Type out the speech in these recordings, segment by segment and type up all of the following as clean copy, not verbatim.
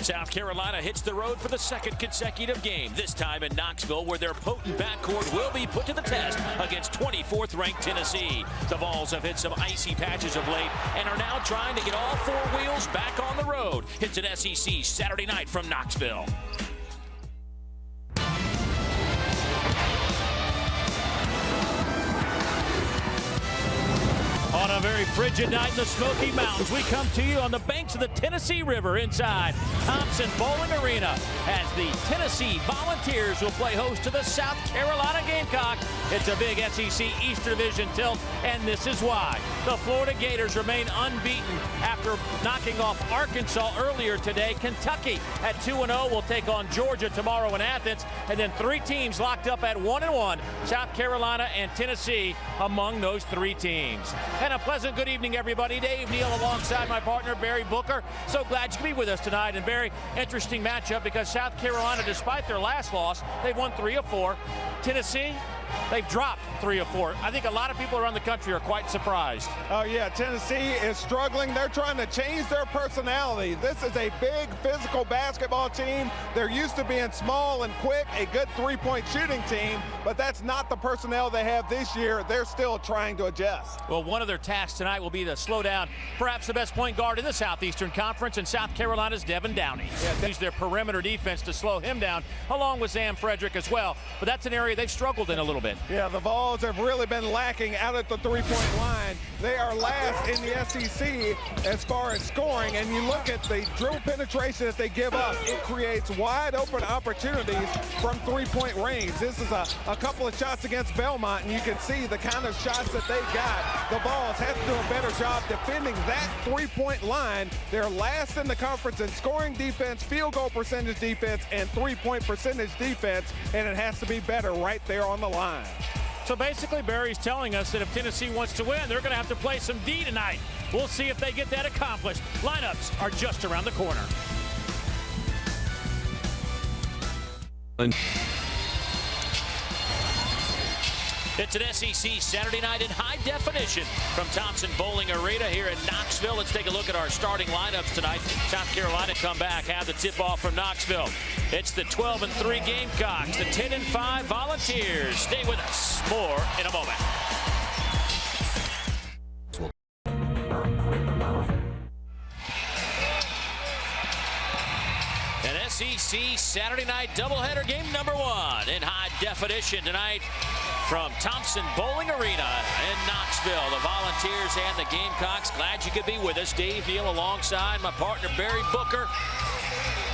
South Carolina hits the road for the second consecutive game, this time in Knoxville, where their potent backcourt will be put to the test against 24th-ranked Tennessee. The Vols have hit some icy patches of late and are now trying to get all four wheels back on the road. It's an SEC Saturday night from Knoxville. On a very frigid night in the Smoky Mountains, we come to you on the banks of the Tennessee River inside Thompson-Boling Arena as the Tennessee Volunteers will play host to the South Carolina Gamecocks. It's a big SEC Eastern Division tilt, and this is why. The Florida Gators remain unbeaten after knocking off Arkansas earlier today. Kentucky at 2-0 will take on Georgia tomorrow in Athens, and then three teams locked up at 1-1. South Carolina and Tennessee among those three teams. And a pleasant good evening, everybody. Dave Neal alongside my partner, Barry Booker. So glad you can be with us tonight. And Barry, interesting matchup because South Carolina, despite their last loss, they've won 3 of 4. Tennessee, they've dropped 3 of 4. I think a lot of people around the country are quite surprised. Oh, yeah, Tennessee is struggling. They're trying to change their personality. This is a big physical basketball team. They're used to being small and quick, a good three-point shooting team, but that's not the personnel they have this year. They're still trying to adjust. Well, one of their tasks tonight will be to slow down perhaps the best point guard in the Southeastern Conference, and South Carolina's Devin Downey. Yeah, use their perimeter defense to slow him down, along with Sam Frederick as well. But that's an area they've struggled in a little bit. Yeah, the Vols have really been lacking out at the three-point line. They are last in the SEC as far as scoring, and you look at the dribble penetration that they give up, it creates wide open opportunities from three-point range. This is a couple of shots against Belmont, and you can see the kind of shots that they got. The Vols have to do a better job defending that three-point line. They're last in the conference in scoring defense, field goal percentage defense, and three-point percentage defense, and it has to be better right there on the line. So basically, Barry's telling us that if Tennessee wants to win, they're going to have to play some D tonight. We'll see if they get that accomplished. Lineups are just around the corner. It's an SEC Saturday night in high definition from Thompson-Boling Arena here in Knoxville. Let's take a look at our starting lineups tonight. South Carolina come back, have the tip-off from Knoxville. It's the 12-3 Gamecocks, the 10-5 Volunteers. Stay with us. More in a moment. An SEC Saturday night doubleheader game number 1 in high definition tonight from Thompson-Boling Arena in Knoxville. The Volunteers and the Gamecocks. Glad you could be with us. Dave Neal alongside my partner Barry Booker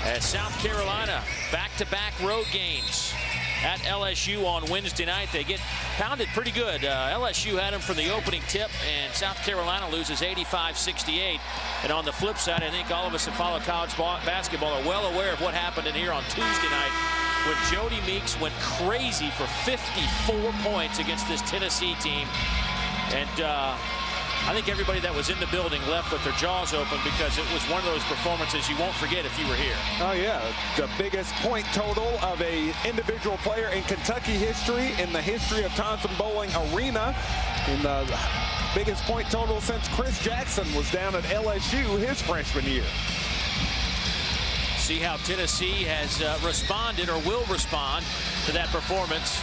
as South Carolina back-to-back road games at LSU on Wednesday night. They get pounded pretty good. LSU had them from the opening tip, and South Carolina loses 85-68. And on the flip side, I think all of us that follow college basketball are well aware of what happened in here on Tuesday night when Jody Meeks went crazy for 54 points against this Tennessee team. And I think everybody that was in the building left with their jaws open because it was one of those performances you won't forget if you were here. Oh, yeah. The biggest point total of a individual player in Kentucky history, in the history of Thompson-Boling Arena, in the biggest point total since Chris Jackson was down at LSU his freshman year. See how Tennessee has responded or will respond to that performance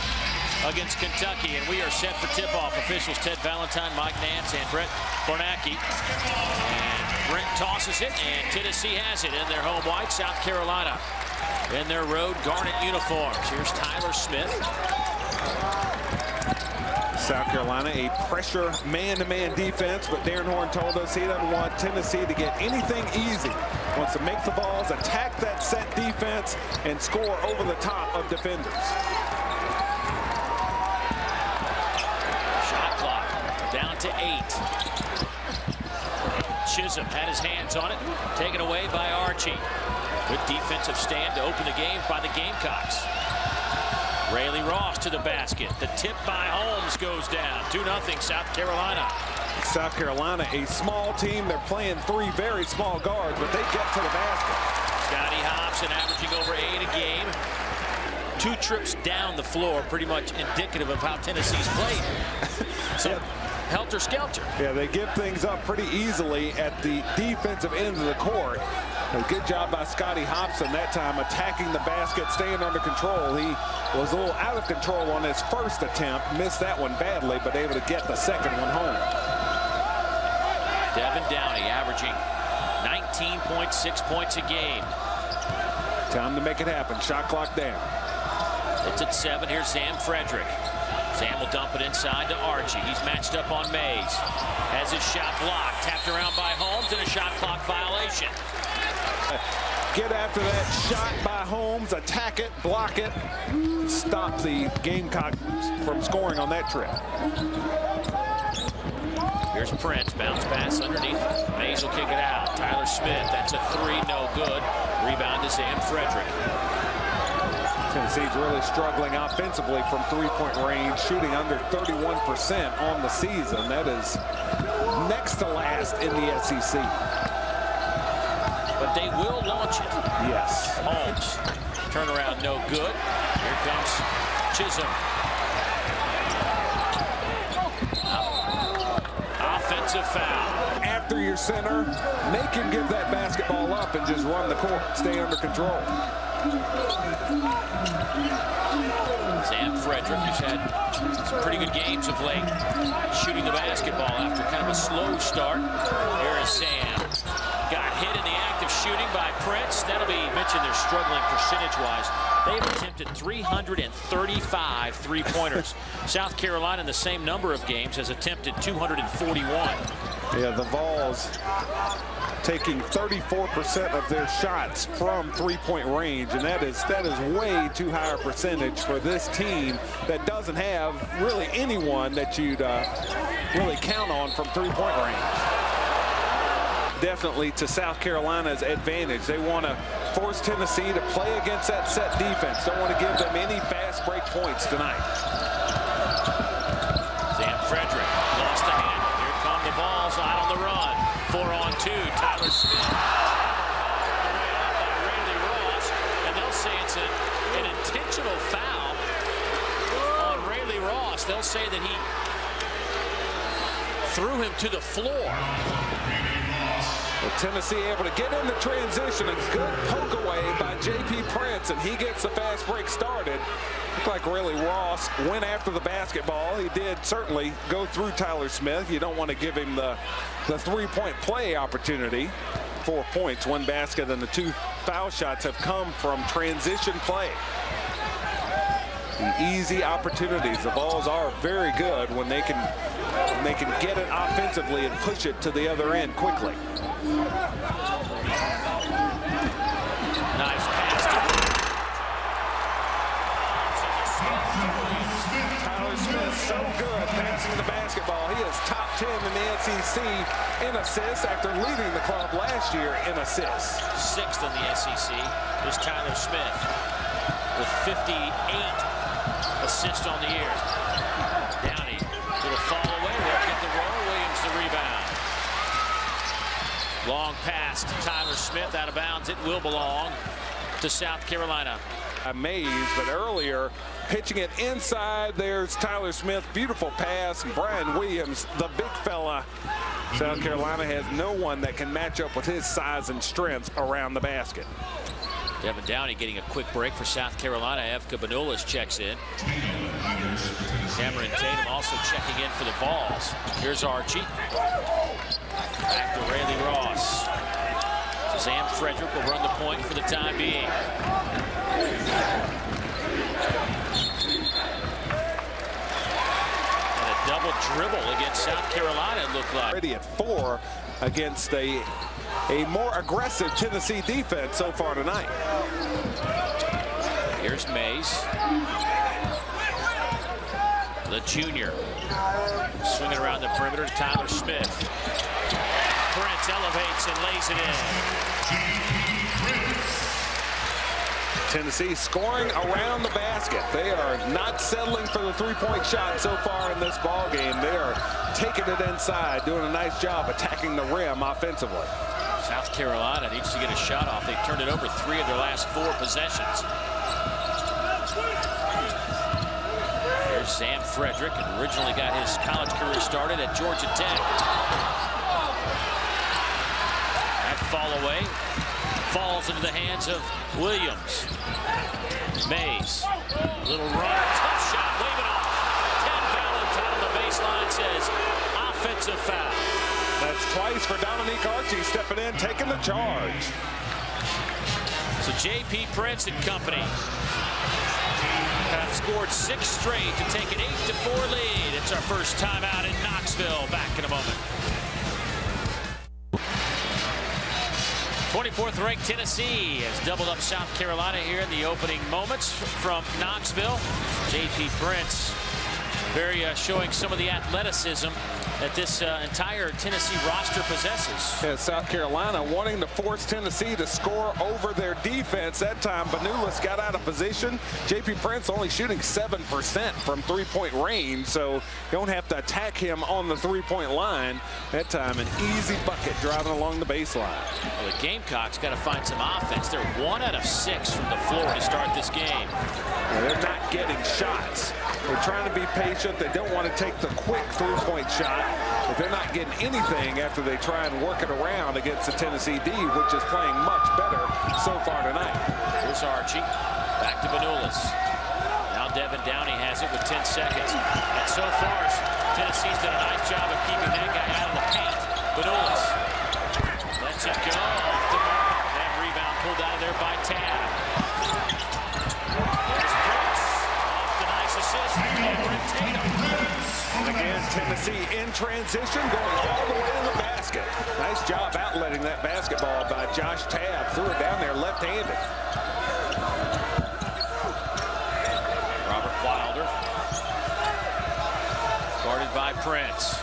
against Kentucky. And we are set for tip-off. Officials Ted Valentine, Mike Nance, and Brett Bernanke. And Brent tosses it, and Tennessee has it in their home white. South Carolina in their road garnet uniforms. Here's Tyler Smith. South Carolina, a pressure man-to-man defense, but Darren Horn told us he doesn't want Tennessee to get anything easy. Wants to make the Vols attack that set defense and score over the top of defenders. Shot clock down to 8. Chisholm had his hands on it, taken away by Archie. Good defensive stand to open the game by the Gamecocks. Rayleigh Ross to the basket. The tip by Holmes goes down. 2-0 South Carolina. South Carolina, a small team. They're playing 3 very small guards, but they get to the basket. Scotty Hobson averaging over 8 a game. 2 trips down the floor, pretty much indicative of how Tennessee's played. So, helter-skelter. Yeah, they give things up pretty easily at the defensive end of the court. A good job by Scotty Hobson that time, attacking the basket, staying under control. He was a little out of control on his first attempt, missed that one badly, but able to get the second one home. Devin Downey averaging 19.6 points a game. Time to make it happen. Shot clock down. It's at 7. Here's Sam Frederick. Sam will dump it inside to Archie. He's matched up on Mays. Has his shot blocked. Tapped around by Holmes, and a shot clock violation. Get after that shot by Holmes. Attack it. Block it. Stop the Gamecocks from scoring on that trip. Here's Prince. Bounce pass underneath. Mays will kick it out. Tyler Smith. That's a 3. No good. Rebound to Sam Frederick. Tennessee's really struggling offensively from three-point range, shooting under 31% on the season. That is next to last in the SEC. But they will launch it. Yes. Holmes. Turnaround no good. Here comes Chisholm. Offensive foul. After your center, make him give that basketball up and just run the court. Stay under control. Sam Frederick has had some pretty good games of late, shooting the basketball after kind of a slow start. Here is Sam. Got hit in the act of shooting by Prince. That'll be mentioned. They're struggling percentage-wise. They've attempted 335 three-pointers. South Carolina, in the same number of games, has attempted 241. Yeah, the Vols taking 34% of their shots from three-point range, and that is way too high a percentage for this team that doesn't have really anyone that you'd really count on from three-point range. Definitely to South Carolina's advantage. They want to force Tennessee to play against that set defense. Don't want to give them any fast break points tonight. Sam Frederick lost the handle. Here come the Vols out on the run. 4-on-2. Tyler Smith. By Randy Ross, and they'll say it's an intentional foul on Rayleigh Ross. They'll say that he threw him to the floor. Well, Tennessee able to get into transition. A good poke away by J.P. Prince, and he gets the fast break started. Looked like Rayleigh Ross went after the basketball. He did certainly go through Tyler Smith. You don't want to give him the three-point play opportunity. 4 points, 1 basket, and the 2 foul shots have come from transition play. The easy opportunities. The Vols are very good when they can get it offensively and push it to the other end quickly. Nice pass. Tyler Smith so good passing the basketball. He is top 10 in the SEC in assists after leading the club last year in assists. 6th in the SEC is Tyler Smith with 58 assists on the year. Downey, little fall away. They'll get the roll. Williams the rebound. Long pass to Tyler Smith, out of bounds. It will belong to South Carolina. Amazed, but earlier pitching it inside. There's Tyler Smith. Beautiful pass. Brian Williams, the big fella. South Carolina has no one that can match up with his size and strength around the basket. Devin Downey getting a quick break for South Carolina. Evka Benulis checks in. Cameron Tatum also checking in for the Vols. Here's Archie. Back to Rayleigh Ross. Sam Frederick will run the point for the time being. And a double dribble against South Carolina, it looked like. Already at 4 against a more aggressive Tennessee defense so far tonight. Here's Mays. The junior. Swinging around the perimeter to Tyler Smith. Prince elevates and lays it in. Tennessee scoring around the basket. They are not settling for the three-point shot so far in this ball game. They are taking it inside, doing a nice job attacking the rim offensively. South Carolina needs to get a shot off. They've turned it over 3 of their last 4 possessions. Here's Sam Frederick, and originally got his college career started at Georgia Tech. That fall away Falls into the hands of Williams. Mays, little run, tough shot, wave it off. Ted Valentine on the baseline says offensive foul. That's twice for Dominique Archie stepping in, taking the charge. So J.P. Prince and company have scored 6 straight to take an 8-4 lead. It's our first timeout in Knoxville. Back in a moment. 24th ranked Tennessee has doubled up South Carolina here in the opening moments from Knoxville. J.P. Prince showing some of the athleticism that this entire Tennessee roster possesses. Yeah, South Carolina wanting to force Tennessee to score over their defense. That time, Banulis got out of position. J.P. Prince only shooting 7% from three-point range, so you don't have to attack him on the three-point line. That time, an easy bucket driving along the baseline. Well, the Gamecocks got to find some offense. They're 1 out of 6 from the floor to start this game. Yeah, they're not getting shots. They're trying to be patient. They don't want to take the quick three-point shot, but they're not getting anything after they try and work it around against the Tennessee D, which is playing much better so far tonight. Here's Archie. Back to Banulis. Now Devin Downey has it with 10 seconds. And so far, Tennessee's done a nice job of keeping that guy out of the paint. Banulis lets it go off the mark. And rebound pulled out of there by Tab. There's Brooks. Off the nice assist. And again, Tennessee in transition, going all the way to the basket. Nice job outletting that basketball by Josh Tab. Threw it down there left-handed. Robert Wilder. Guarded by Prince.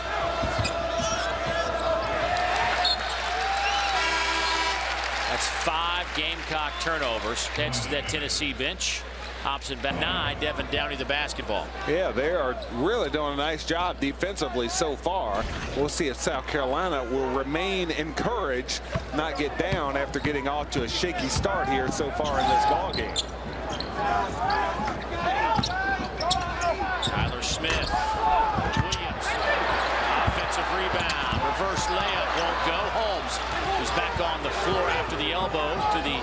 That's 5 Gamecock turnovers. That's that Tennessee bench. Opposite back 9, Devin Downey the basketball. Yeah, they are really doing a nice job defensively so far. We'll see if South Carolina will remain encouraged, not get down after getting off to a shaky start here so far in this ballgame. Tyler Smith. Williams. Offensive rebound. Reverse layup won't go. Holmes is back on the floor after the elbow to the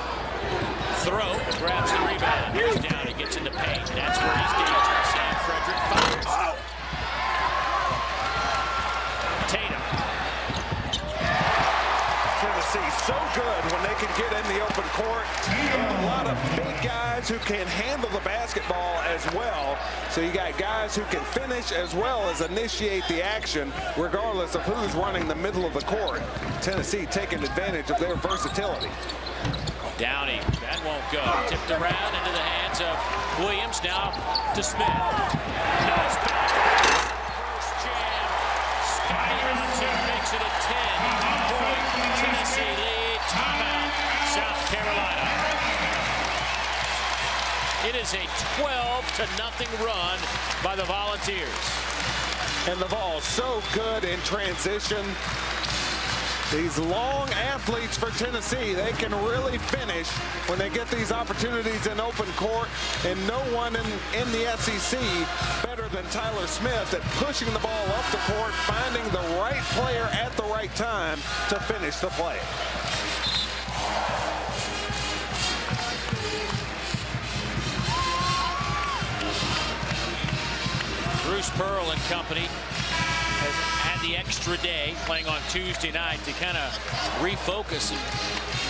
throw. Grabs the rebound. Here's Downey. Gets in the paint. That's where he's dangerous. And Frederick fires. Tatum. Tennessee so good when they can get in the open court. A lot of big guys who can handle the basketball as well. So you got guys who can finish as well as initiate the action regardless of who's running the middle of the court. Tennessee taking advantage of their versatility. Downey, that won't go. Tipped around into the hands of Williams. Now to Smith. Nice back. First jam. Scotty Johnson makes it a 10-point Tennessee lead. Timeout, South Carolina. It is a 12-0 run by the Volunteers. And the ball so good in transition. These long athletes for Tennessee, they can really finish when they get these opportunities in open court. And no one in the SEC better than Tyler Smith at pushing the ball up the court, finding the right player at the right time to finish the play. Bruce Pearl and company has had the extra day playing on Tuesday night to kind of refocus and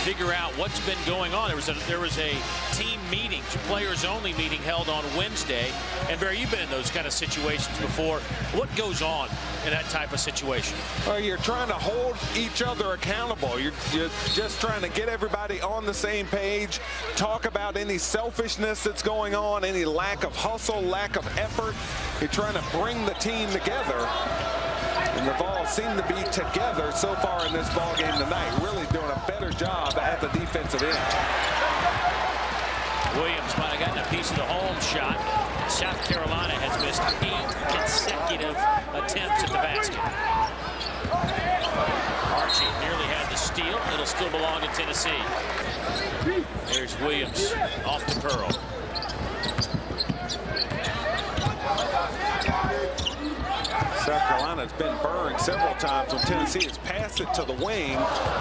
figure out what's been going on. There was a team meeting, players only meeting held on Wednesday. And Barry, you've been in those kind of situations before. What goes on in that type of situation? Well, you're trying to hold each other accountable. You're just trying to get everybody on the same page, talk about any selfishness that's going on, any lack of hustle, lack of effort. You're trying to bring the team together. And the Vols seem to be together so far in this ball game tonight, really doing a better job at the defensive end. Williams might have gotten a piece of the home shot. South Carolina has missed 8 consecutive attempts at the basket. Archie nearly had the steal. It'll still belong to Tennessee. There's Williams off to Pearl. South Carolina's been burned several times when Tennessee has passed it to the wing.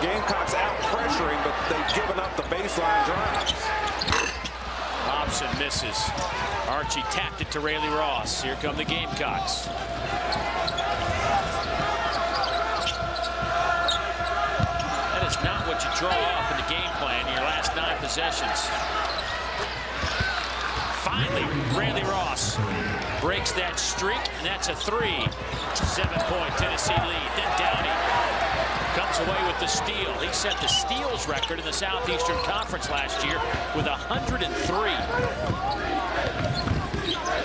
Gamecocks out pressuring, but they've given up the baseline drives. Hobson misses. Archie tapped it to Rayleigh Ross. Here come the Gamecocks. That is not what you draw up in the game plan in your last 9 possessions. Finally, Rayleigh Ross breaks that streak, and that's a 3. 7-point Tennessee lead. Then Downey comes away with the steal. He set the steals record in the Southeastern Conference last year with 103.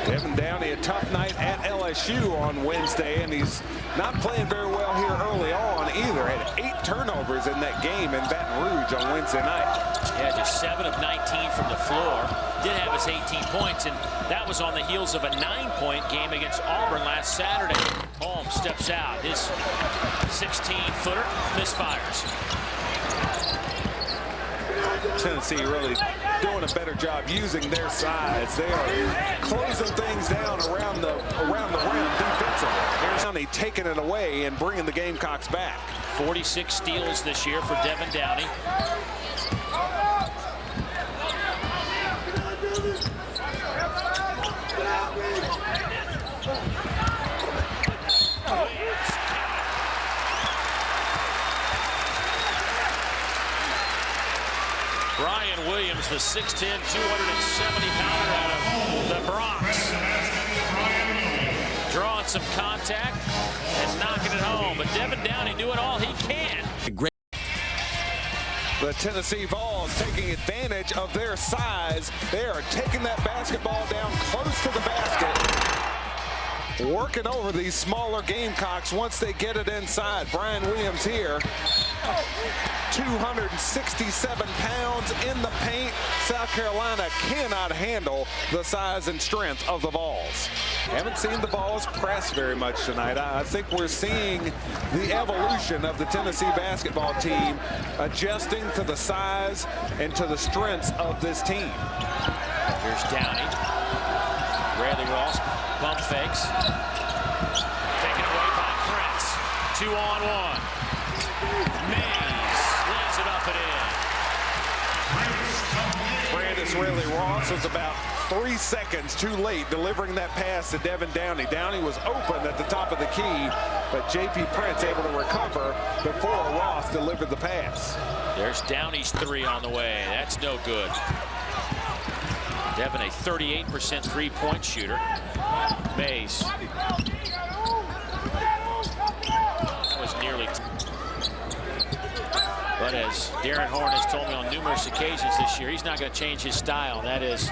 Devin Downey, a tough night at LSU on Wednesday, and he's not playing very well here early on either. Had 8 turnovers in that game in Baton Rouge on Wednesday night. Yeah, just 7 of 19 from the floor. Did have his 18 points, and that was on the heels of a 9-point game against Auburn last Saturday. Holmes steps out. His 16-footer misfires. Tennessee really doing a better job using their size. They are closing things down around the rim defensively. Here's Downey taking it away and bringing the Gamecocks back. 46 steals this year for Devin Downey. Brian Williams, the 6'10", 270-pounder out of the Bronx. Drawing some contact and knocking it home. But Devin Downey doing all he can. The Tennessee Vols taking advantage of their size. They are taking that basketball down close to the basket. Working over these smaller Gamecocks once they get it inside. Brian Williams here. 267 pounds in the paint. South Carolina cannot handle the size and strength of the Vols. Haven't seen the Vols press very much tonight. I think we're seeing the evolution of the Tennessee basketball team adjusting to the size and to the strengths of this team. Here's Downey. Rayleigh Ross bump fakes. Taken away by Prince. 2-on-1. Mays lays it up and in. Brandis Rayleigh Ross was about 3 seconds too late delivering that pass to Devin Downey. Downey was open at the top of the key, but J.P. Prince able to recover before Ross delivered the pass. There's Downey's 3 on the way. That's no good. Devin, a 38% three-point shooter. Mays. That was nearly. But as Darren Horn has told me on numerous occasions this year, he's not going to change his style. And that is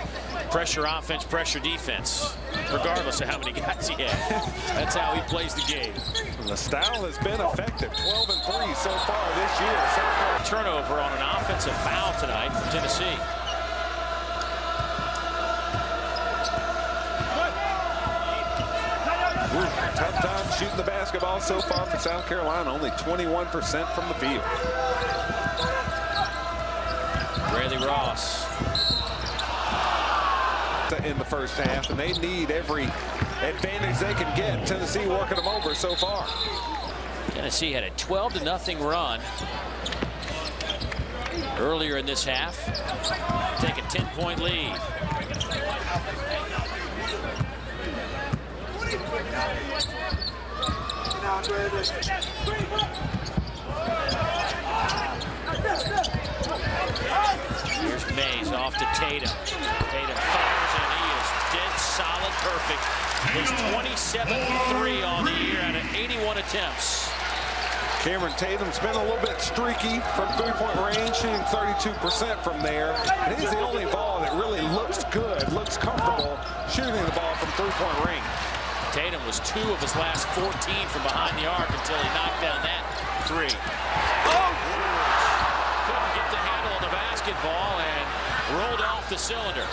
pressure offense, pressure defense, regardless of how many guys he has. That's how he plays the game. And the style has been effective. 12-3 so far this year. Turnover on an offensive foul tonight for Tennessee. Tough time shooting the basketball so far for South Carolina. Only 21% from the field. Rayleigh Ross. In the first half, and they need every advantage they can get. Tennessee working them over so far. Tennessee had a 12-0 run earlier in this half. Take a 10-point lead. Here's Mays off to Tatum. Tatum fires and he is dead solid perfect. His 27-3 on the year out of 81 attempts. Cameron Tatum's been a little bit streaky from three-point range, shooting 32% from there. And he's the only ball that really looks good, looks comfortable shooting the ball from three-point range. Tatum was 2 of his last 14 from behind the arc until he knocked down that 3. Oh! Couldn't get the handle of the basketball and rolled off the cylinder.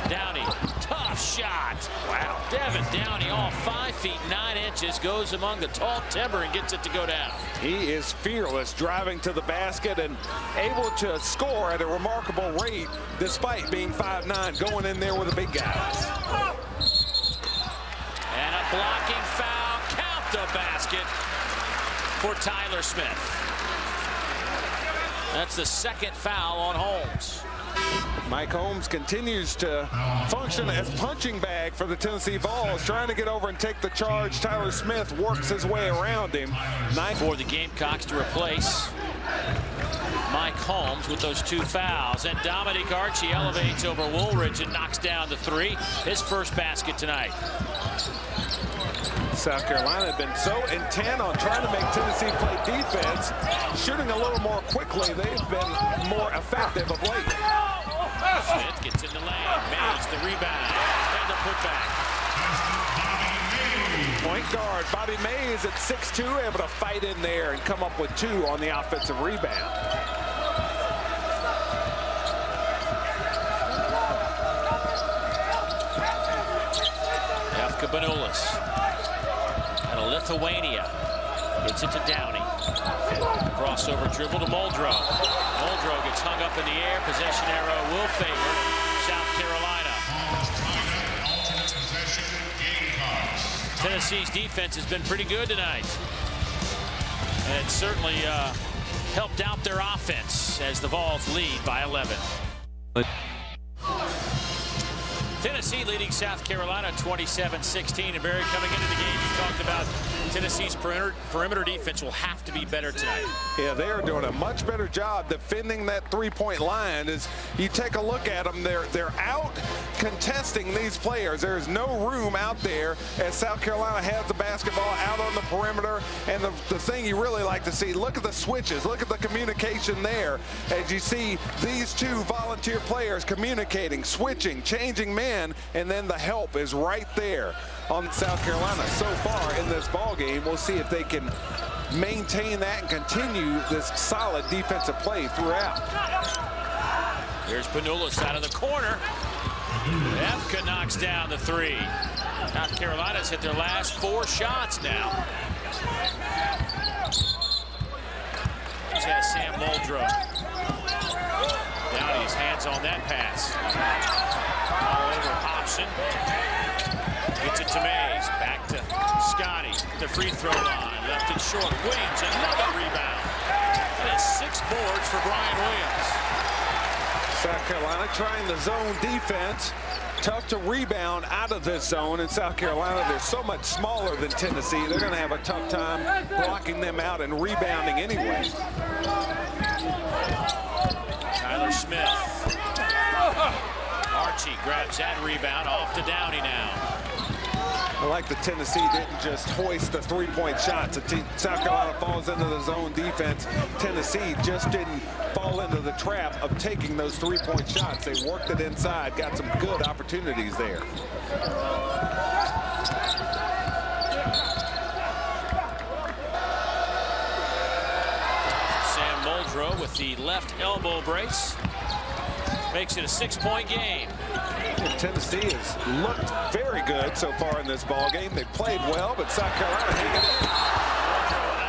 Downey, tough shot. Wow. Devin Downey, all 5 feet 9 inches, goes among the tall timber and gets it to go down. He is fearless, driving to the basket and able to score at a remarkable rate despite being 5'9", going in there with the big guys. And a blocking foul basket for Tyler Smith. That's the second foul on Holmes. Mike Holmes continues to function as punching bag for the Tennessee Vols, trying to get over and take the charge. Tyler Smith works his way around him. For the Gamecocks to replace Mike Holmes with those two fouls. And Dominic Archie elevates over Woolridge and knocks down the three. His first basket tonight. South Carolina had been so intent on trying to make Tennessee play defense, shooting a little more quickly. They've been more effective of late. Smith gets in the lane, Mays the rebound, and the putback. Point guard Bobby Mays at 6'2", able to fight in there and come up with two on the offensive rebound. Cabanulis out of Lithuania gets it to Downey. Crossover dribble to Muldrow. Muldrow gets hung up in the air. Possession arrow will favor South Carolina. Tennessee's defense has been pretty good tonight, and it certainly helped out their offense as the Vols lead by 11. Tennessee leading South Carolina 27-16. And Barry, coming into the game, you talked about Tennessee's perimeter defense will have to be better tonight. Yeah, they are doing a much better job defending that three-point line. As you take a look at them, they're out contesting these players. There's no room out there as South Carolina has the basketball out on the perimeter. And the thing you really like to see, look at the switches, look at the communication there. As you see these two volunteer players communicating, switching, changing men, and then the help is right there on South Carolina so far in this ball game. We'll see if they can maintain that and continue this solid defensive play throughout. Here's Panulis out of the corner. Efka knocks down the three. South Carolina's hit their last 4 shots now. He's got Sam Muldrow. Downey's hands on that pass. All over Hobson. Gets it to Mays. Back to Scotty. The free throw line. Left it short. Williams, another rebound. That is 6 boards for Brian Williams. South Carolina trying the zone defense. Tough to rebound out of this zone in South Carolina. They're so much smaller than Tennessee. They're going to have a tough time blocking them out and rebounding anyway. Tyler Smith. Archie grabs that rebound off to Downey now. I like that Tennessee didn't just hoist the three-point shots. South Carolina falls into the zone defense. Tennessee just didn't fall into the trap of taking those three-point shots. They worked it inside, got some good opportunities there. Sam Muldrow with the left elbow brace. Makes it a 6-point game. And Tennessee has looked very good so far in this ball game. They played well, but South Carolina hanging in.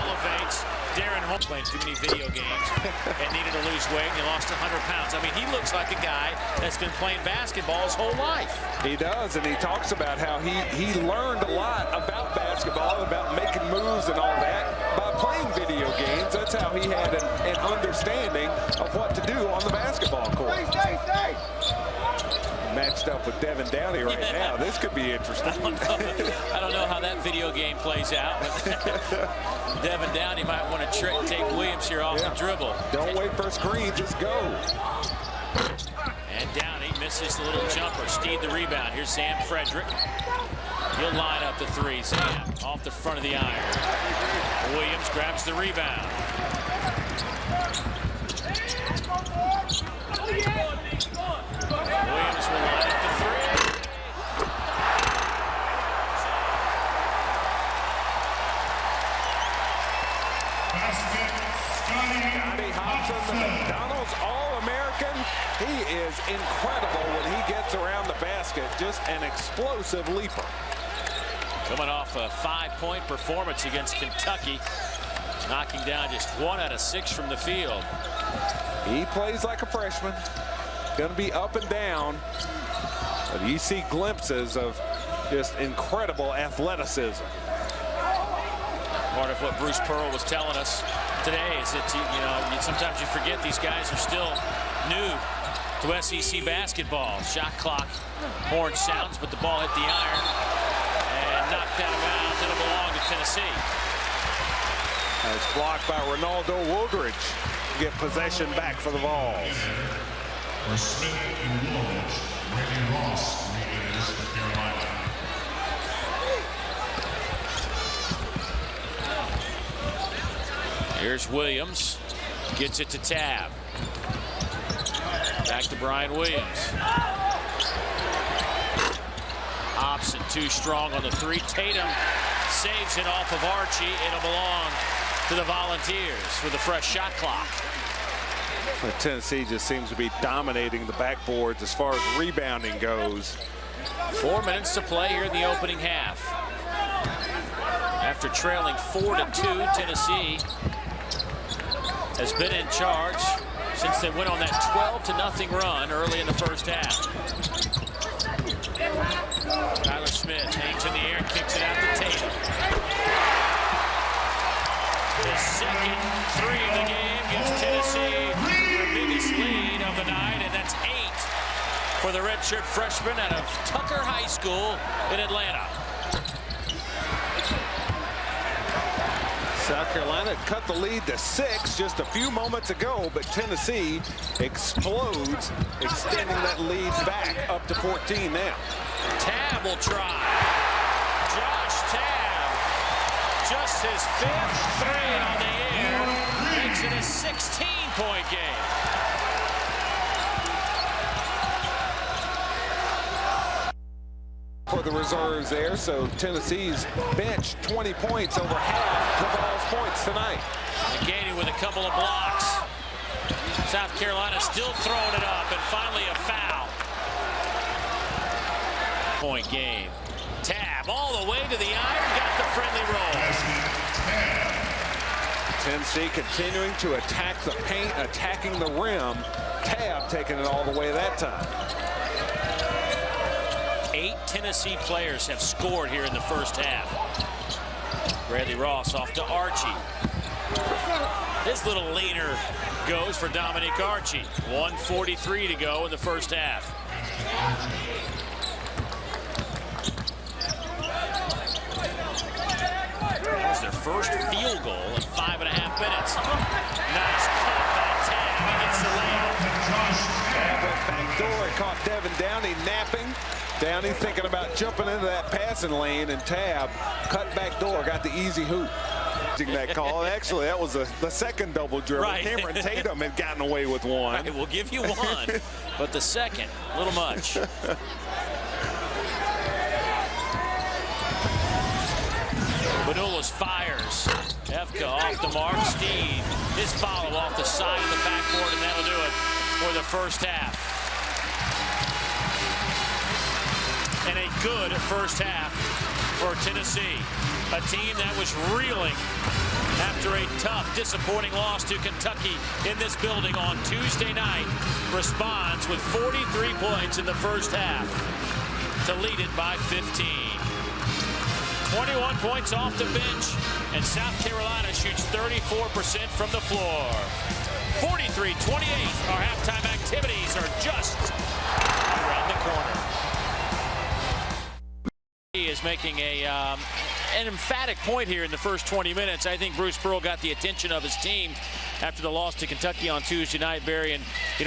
Elevates Darren Holmes, playing too many video games and needed to lose weight. And he lost 100 pounds. I mean, he looks like a guy that's been playing basketball his whole life. He does, and he talks about how he learned a lot about basketball, about making moves and all that by playing video games. That's how he had an understanding of what to do on the basketball court. Matched up with Devin Downey right now. This could be interesting. I don't know how that video game plays out, but Devin Downey might want to take Williams here off the dribble. Don't wait for a screen, just go. And Downey misses the little jumper. Steed the rebound. Here's Sam Frederick. He'll line up the three. Sam off the front of the iron. Williams grabs the rebound. Williams will line up the three. Scotty Hobson, the McDonald's All-American. He is incredible when he gets around the basket. Just an explosive leaper. Coming off a 5-point performance against Kentucky. Knocking down just 1 out of 6 from the field. He plays like a freshman. Going to be up and down. But you see glimpses of just incredible athleticism. Part of what Bruce Pearl was telling us today is that, sometimes you forget these guys are still new to SEC basketball. Shot clock horn sounds, but the ball hit the iron and knocked out of bounds. It'll belong to Tennessee. It's blocked by Ronaldo Woolridge to get possession back for the Vols. For Smith and Woolridge, Randy Ross leaders for Carolina. Here's Williams. Gets it to Tab. Back to Brian Williams. Hobson too strong on the three. Tatum saves it off of Archie. It'll belong to the Volunteers with a fresh shot clock. But Tennessee just seems to be dominating the backboards as far as rebounding goes. 4 minutes to play here in the opening half. After trailing 4-2, Tennessee has been in charge since they went on that 12-0 run early in the first half. Tyler Smith hangs in the air and kicks it out to Tatum. His second three of the game gives Tennessee their biggest lead of the night, and that's 8 for the redshirt freshman out of Tucker High School in Atlanta. South Carolina cut the lead to 6 just a few moments ago, but Tennessee explodes, extending that lead back up to 14 now. Tab will try. Josh Tab, just his 5th three on the air, makes it a 16-point game. For the reserves there, so Tennessee's bench 20 points, over half the Vols' points tonight. Negating with a couple of blocks. South Carolina still throwing it up, and finally a foul. Point game. Tab all the way to the iron, got the friendly roll. Tennessee continuing to attack the paint, attacking the rim. Tab taking it all the way that time. 8 Tennessee players have scored here in the first half. Bradley Ross off to Archie. This little leaner goes for Dominic Archie. 1:43 to go in the first half. That was their first field goal in 5.5 minutes. Nice cut by Tab. He gets the layup. Tab went back door and caught Devin Downey napping. Downey thinking about jumping into that passing lane, and Tab cut back door, got the easy hoop. That call. Actually, that was the second double dribble. Right. Cameron Tatum had gotten away with one. Right, we'll give you one, but the second, a little much. Benuelos fires. Efka off the mark. Steve, his follow off the side of the backboard, and that'll do it for the first half. And a good first half for Tennessee. A team that was reeling after a tough, disappointing loss to Kentucky in this building on Tuesday night, responds with 43 points in the first half to lead it by 15. 21 points off the bench, and South Carolina shoots 34% from the floor. 43-28. Our halftime activities are just around the corner. He is making an emphatic point here in the first 20 minutes. I think Bruce Pearl got the attention of his team after the loss to Kentucky on Tuesday night, Barry. And,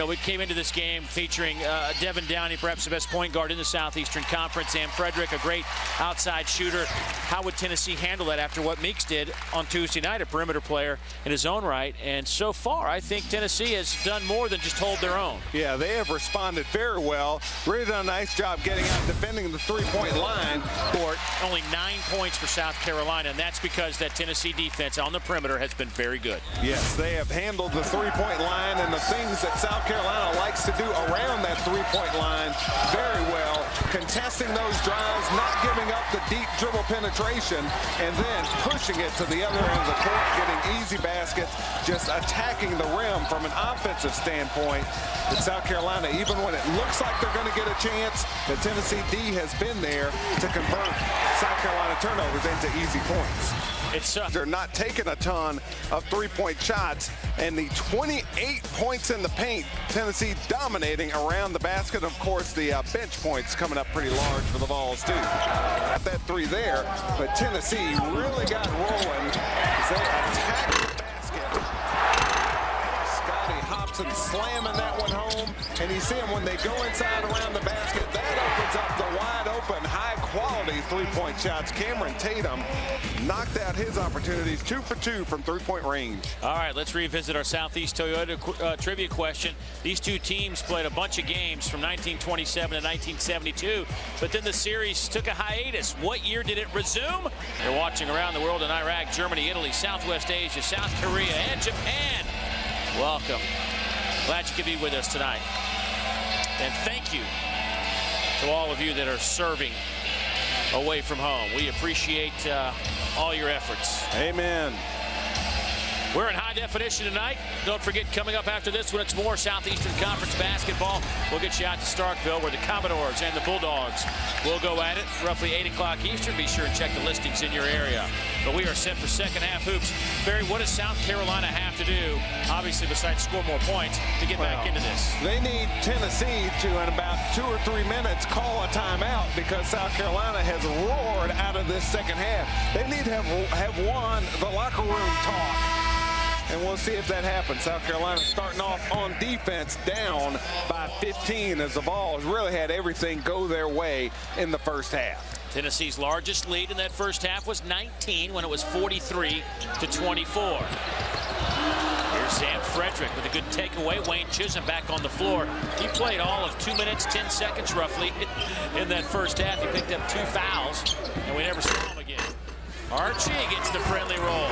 we came into this game featuring Devin Downey, perhaps the best point guard in the Southeastern Conference. Sam Frederick, a great outside shooter. How would Tennessee handle that after what Meeks did on Tuesday night, a perimeter player in his own right? And so far, I think Tennessee has done more than just hold their own. Yeah, they have responded very well. Really done a nice job getting out, defending the three-point line. Court, only 9 points for South Carolina, and that's because that Tennessee defense on the perimeter has been very good. Yes, they have handled the three-point line and the things that South Carolina likes to do around that three-point line very well, contesting those drives, not giving up the deep dribble penetration, and then pushing it to the other end of the court, getting easy baskets, just attacking the rim from an offensive standpoint. But South Carolina, even when it looks like they're going to get a chance, the Tennessee D has been there to convert South Carolina turnovers into easy points. They're not taking a ton of three-point shots, and the 28 points in the paint, Tennessee dominating around the basket. Of course, the bench points coming up pretty large for the Vols, too. Got that three there, but Tennessee really got rolling as they attacked the basket. Scotty Hobson slamming that one home, and you see them when they go inside around the basket. That opens up the wide open, high-quality three-point shots. Cameron Tatum knocked out his opportunities, 2 for 2 from three-point range. All right, let's revisit our Southeast Toyota trivia question. These two teams played a bunch of games from 1927 to 1972, but then the series took a hiatus. What year did it resume? You're watching around the world in Iraq, Germany, Italy, Southwest Asia, South Korea, and Japan. Welcome. Glad you could be with us tonight. And thank you to all of you that are serving away from home. We appreciate all your efforts. Amen. We're in high definition tonight. Don't forget, coming up after this one, it's more Southeastern Conference basketball. We'll get you out to Starkville, where the Commodores and the Bulldogs will go at it roughly 8 o'clock Eastern. Be sure and check the listings in your area. But we are set for second half hoops. Barry, what does South Carolina have to do, obviously besides score more points, to get back into this? They need Tennessee to, in about 2 or 3 minutes, call a timeout, because South Carolina has roared out of this second half. They need to have won the locker room talk. And we'll see if that happens. South Carolina starting off on defense down by 15 as the Vols really had everything go their way in the first half. Tennessee's largest lead in that first half was 19 when it was 43 to 24. Here's Sam Frederick with a good takeaway. Wayne Chisholm back on the floor. He played all of 2 minutes, 10 seconds roughly in that first half. He picked up 2 fouls, and we never saw him again. Archie gets the friendly roll.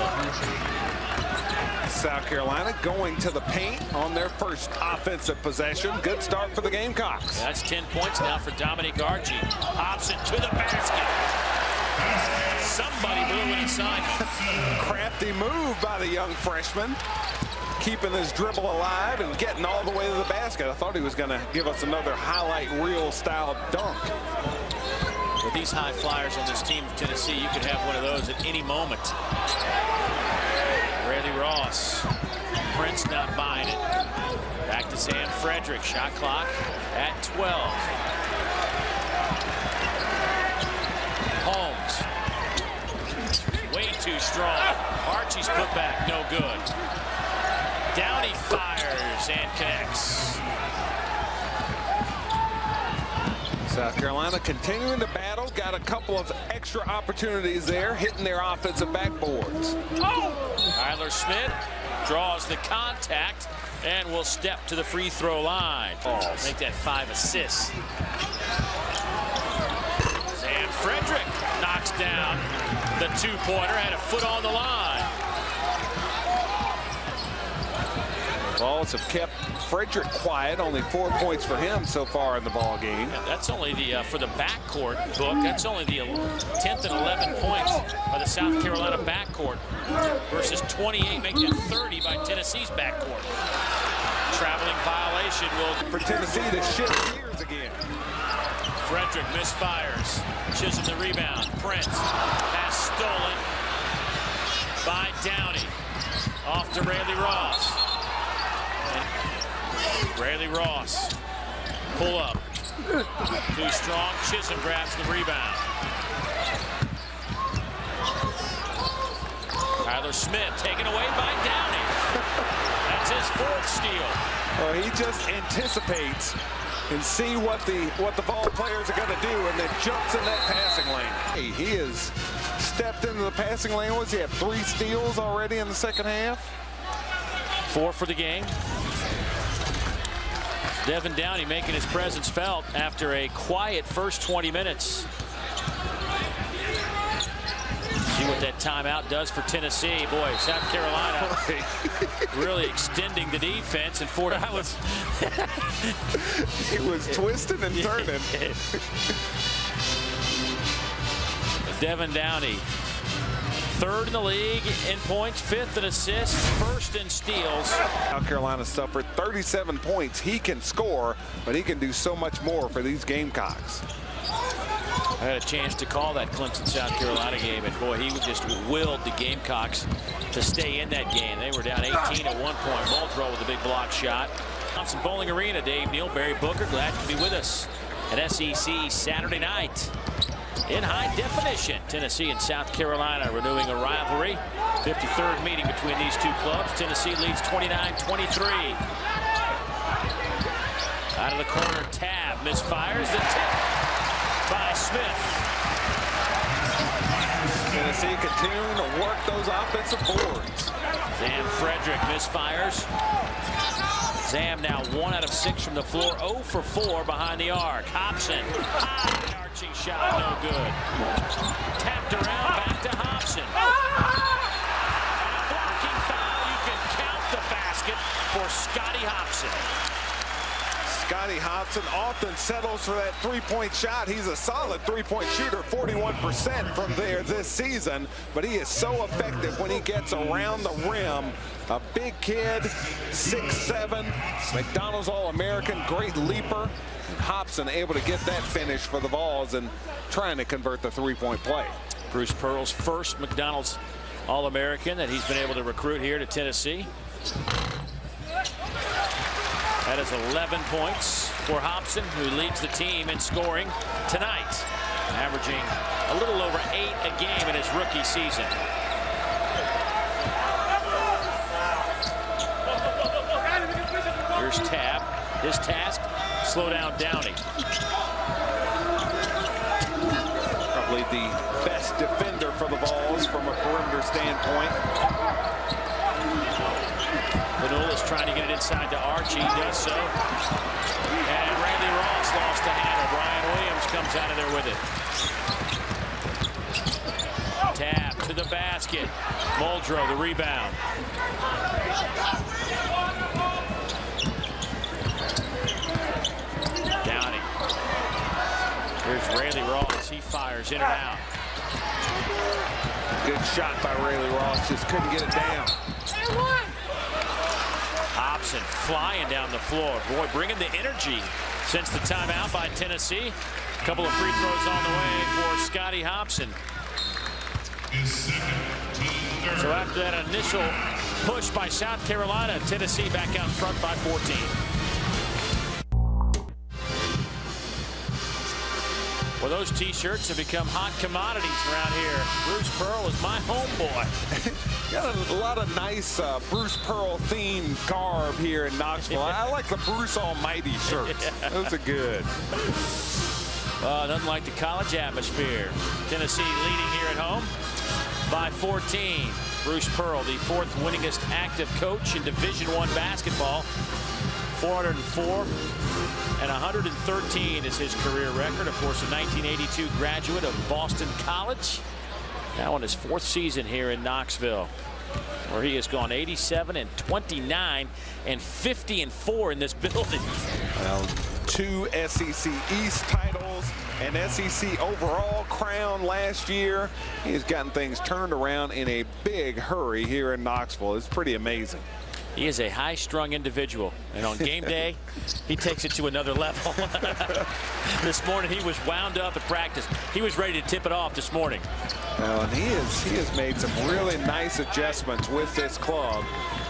South Carolina going to the paint on their first offensive possession. Good start for the Gamecocks. That's 10 points now for Dominique Archie. Hobson to the basket. Somebody blew an assignment. Crafty move by the young freshman, keeping his dribble alive and getting all the way to the basket. I thought he was going to give us another highlight reel style dunk. With these high flyers on this team of Tennessee, you could have one of those at any moment. Rayleigh Ross. Prince not buying it. Back to Sam Frederick. Shot clock at 12. Holmes. Way too strong. Archie's put back, no good. Downey fires and connects. South Carolina continuing to battle. Got a couple of extra opportunities there, hitting their offensive backboards. Tyler Smith draws the contact and will step to the free throw line. Make that 5 assists. Sam Frederick knocks down the 2-pointer, had a foot on the line. Vols have kept Frederick quiet. Only 4 points for him so far in the ball game. And that's only the for the backcourt book. That's only the 10th and 11 points by the South Carolina backcourt versus 28, making it 30 by Tennessee's backcourt. Traveling violation will for Tennessee to shift gears again. Frederick misfires. Chisholm the rebound. Prince has stolen by Downey. Off to Rayleigh Ross. Rayleigh Ross, pull up, too strong. Chisholm grabs the rebound. Tyler Smith taken away by Downey. That's his 4th steal. Well, he just anticipates and see what the ball players are going to do, and then jumps in that passing lane. Hey, he has stepped into the passing lane. He had 3 steals already in the second half. 4 for the game. Devin Downey making his presence felt after a quiet first 20 minutes. See what that timeout does for Tennessee. Boy, South Carolina really extending the defense. And Fort Island. He was twisting and turning. Devin Downey. 3rd in the league in points, 5th in assists, 1st in steals. South Carolina suffered 37 points. He can score, but he can do so much more for these Gamecocks. I had a chance to call that Clemson-South Carolina game, and boy, he just willed the Gamecocks to stay in that game. They were down 18 at one point. Muldrow with a big block shot. Thompson Bowling Arena, Dave Neal, Barry Booker, glad to be with us at SEC Saturday night. In high definition, Tennessee and South Carolina renewing a rivalry. 53rd meeting between these two clubs. Tennessee leads 29-23. Out of the corner, Tab misfires. The tip by Smith. Tennessee continuing to work those offensive boards. Zam Frederick misfires. Zam now 1 out of 6 from the floor, 0 for 4 behind the arc. Hobson, high arching shot, no good. Tapped around, back to Hobson. And a blocking foul, you can count the basket for Scotty Hobson. Scotty Hobson often settles for that three-point shot. He's a solid three-point shooter, 41% from there this season, but he is so effective when he gets around the rim. A big kid, 6'7", McDonald's All-American, great leaper. And Hobson able to get that finish for the Vols and trying to convert the three-point play. Bruce Pearl's first McDonald's All-American that he's been able to recruit here to Tennessee. That is 11 points for Hobson, who leads the team in scoring tonight, averaging a little over 8 a game in his rookie season. Here's Tab. His task, slow down Downey. Probably the best defender for the Vols from a perimeter standpoint. Vanul is trying to get it inside to Archie. He does so. And Randy Ross lost the handle. Brian Williams comes out of there with it. Tab to the basket. Muldrow, the rebound. Downey. Here's Rayleigh Ross. He fires in and out. Good shot by Rayleigh Ross. Just couldn't get it down. Hobson flying down the floor. Boy, bringing the energy since the timeout by Tennessee. A couple of free throws on the way for Scotty Hobson. So after that initial push by South Carolina, Tennessee back out in front by 14. Well, those T-shirts have become hot commodities around here. Bruce Pearl is my homeboy. Got a lot of nice Bruce Pearl themed garb here in Knoxville. I like the Bruce Almighty shirts. Those are good. Nothing like the college atmosphere. Tennessee leading here at home by 14. Bruce Pearl, the 4th winningest active coach in Division I basketball. 404 and 113 is his career record. Of course, a 1982 graduate of Boston College. Now in his 4th season here in Knoxville, where he has gone 87 and 29 and 50 and 4 in this building. Well, 2 SEC East titles, an SEC overall crown last year. He has gotten things turned around in a big hurry here in Knoxville. It's pretty amazing. He is a high-strung individual, and on game day, he takes it to another level. This morning, he was wound up at practice. He was ready to tip it off this morning. Well, and he has made some really nice adjustments with this club.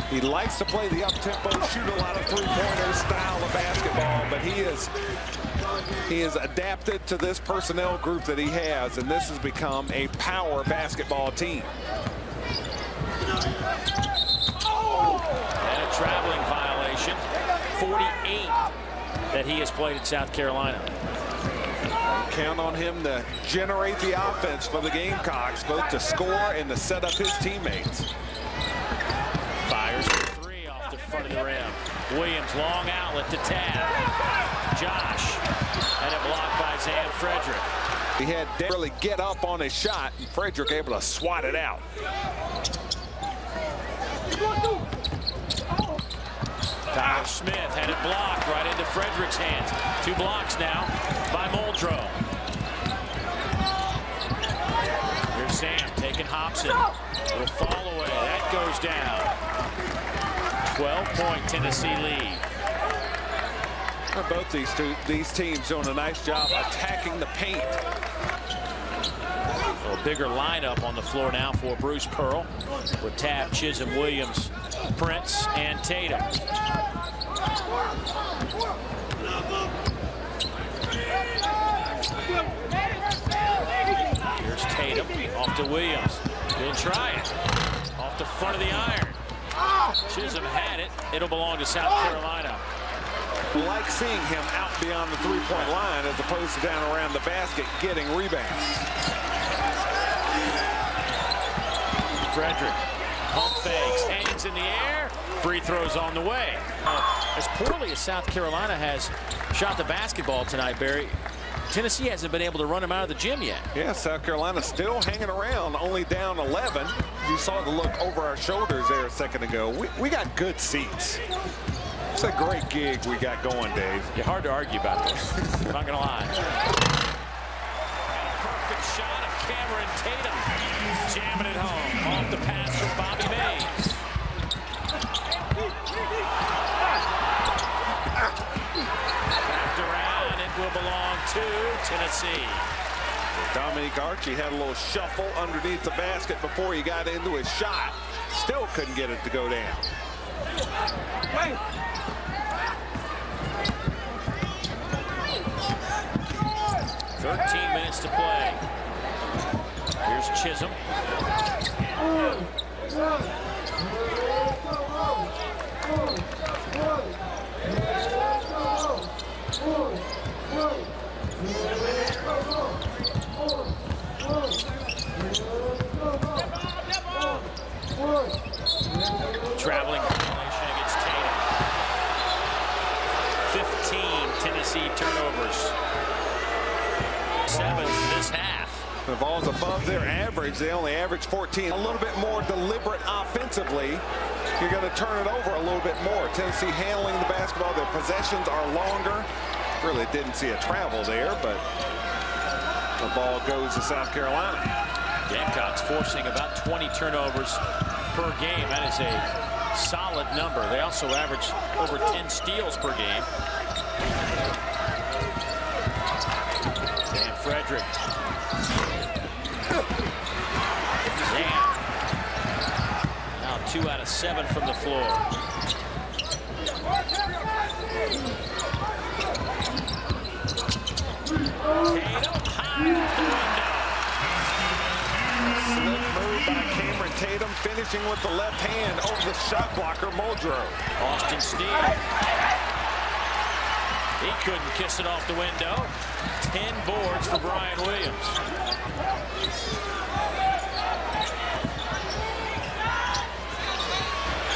He likes to play the up-tempo, shoot a lot of three-pointer style of basketball, but he is adapted to this personnel group that he has, and this has become a power basketball team. And a traveling violation, 48 that he has played at South Carolina. Count on him to generate the offense for the Gamecocks, both to score and to set up his teammates. Fires for 3 off the front of the rim. Williams, long outlet to Tab. Josh, and a block by Zam Frederick. He had to really get up on his shot, and Frederick able to swat it out. Tyler Smith had it blocked right into Frederick's hands. 2 blocks now by Muldrow. Here's Sam taking Hobson. Little fall away. That goes down. 12-point Tennessee lead. Both these teams doing a nice job attacking the paint. A bigger lineup on the floor now for Bruce Pearl with Tab, Chisholm, Williams, Prince, and Tatum. Here's Tatum off to Williams. He'll try it. Off the front of the iron. Chisholm had it. It'll belong to South Carolina. Like seeing him out beyond the three-point line as opposed to down around the basket getting rebounds. Frederick, pump fakes, hangs in the air, free throws on the way. As poorly as South Carolina has shot the basketball tonight, Barry, Tennessee hasn't been able to run him out of the gym yet. Yeah, South Carolina still hanging around, only down 11. You saw the look over our shoulders there a second ago. We got good seats. It's a great gig we got going, Dave. Yeah, hard to argue about this. I'm not going to lie. Perfect shot of Cameron Tatum. Jamming it home. Off the pass from Bobby Mays. Wrapped around. It will belong to Tennessee. Dominique Archie had a little shuffle underneath the basket before he got into his shot. Still couldn't get it to go down. Wait. 13 minutes to play. Here's Chisholm. Traveling violation against Tatum. 15 Tennessee turnovers. 7 this half. The Vols above their average. They only average 14. A little bit more deliberate offensively. You're going to turn it over a little bit more. Tennessee handling the basketball. Their possessions are longer. Really didn't see a travel there, but the ball goes to South Carolina. Gamecocks forcing about 20 turnovers per game. That is a solid number. They also average over 10 steals per game. Dan Frederick. Damn. Now 2 out of 7 from the floor. Tatum high off the window. Slick move by Cameron Tatum, finishing with the left hand over the shot blocker, Muldrow. Austin Steele. He couldn't kiss it off the window. 10 boards for Brian Williams.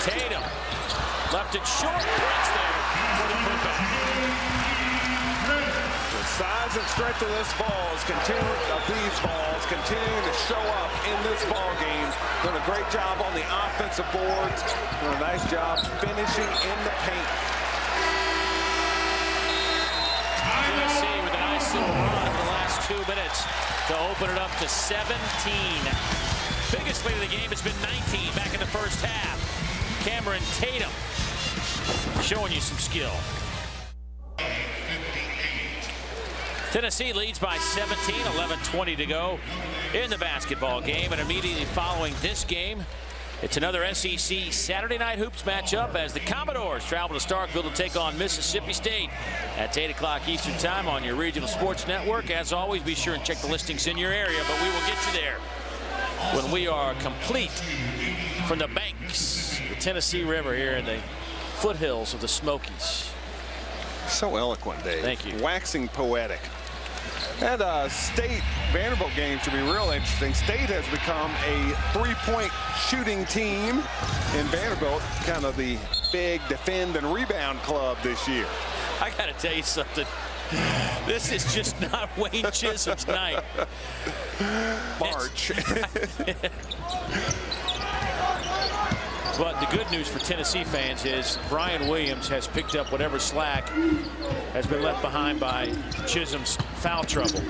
Tatum left it short. Prince there for the putback. The size and strength of these balls continuing to show up in this ball game. Doing a great job on the offensive boards. Doing a nice job finishing in the paint. Tennessee with a nice little run in the last 2 minutes to open it up to 17. Biggest lead of the game has been 19 back in the first half. Cameron Tatum showing you some skill. Tennessee leads by 17, 11:20 to go in the basketball game. And immediately following this game, it's another SEC Saturday Night Hoops matchup as the Commodores travel to Starkville to take on Mississippi State at 8 o'clock Eastern Time on your regional sports network. As always, be sure and check the listings in your area, but we will get you there when we are complete from the banks, the Tennessee River here in the foothills of the Smokies. So eloquent, Dave. Thank you. Waxing poetic. That State Vanderbilt game should be real interesting. State has become a three-point shooting team in Vanderbilt, kind of the big defend and rebound club this year. I got to tell you something. This is just not Wayne Chisholm's night. March. But the good news for Tennessee fans is Brian Williams has picked up whatever slack has been left behind by Chisholm's foul trouble.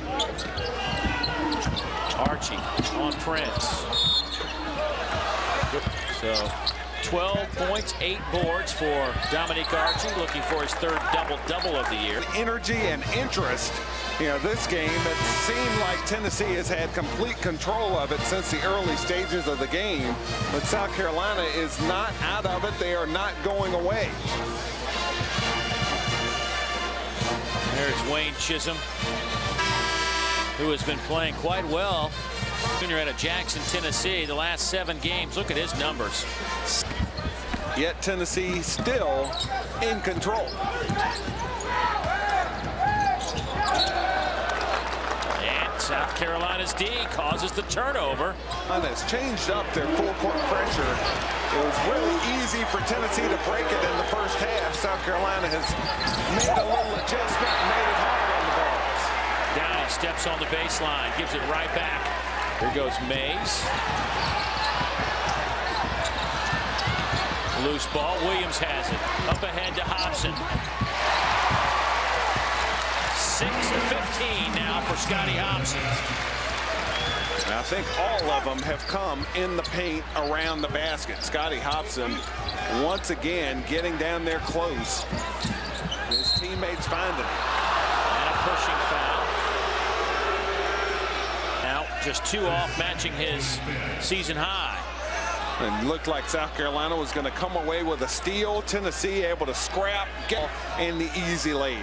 Archie on Prince. So 12 points, 8 boards for Dominique Archie, looking for his third double-double of the year. Energy and interest. You know, this game, it seemed like Tennessee has had complete control of it since the early stages of the game. But South Carolina is not out of it. They are not going away. There's Wayne Chisholm, who has been playing quite well. Junior out of Jackson, Tennessee, the last 7 games. Look at his numbers. Yet Tennessee still in control. And South Carolina's D causes the turnover. And has changed up their full court pressure. It was really easy for Tennessee to break it in the first half. South Carolina has made a little adjustment and made it hard on the balls. Downey steps on the baseline, gives it right back. Here goes Mays. Loose ball. Williams has it. Up ahead to Hobson. 6-15 now for Scotty Hobson. I think all of them have come in the paint around the basket. Scotty Hobson once again getting down there close. His teammates finding him. And a pushing foul. Now just 2 off, matching his season high. And looked like South Carolina was going to come away with a steal. Tennessee able to scrap, get in the easy lay-in.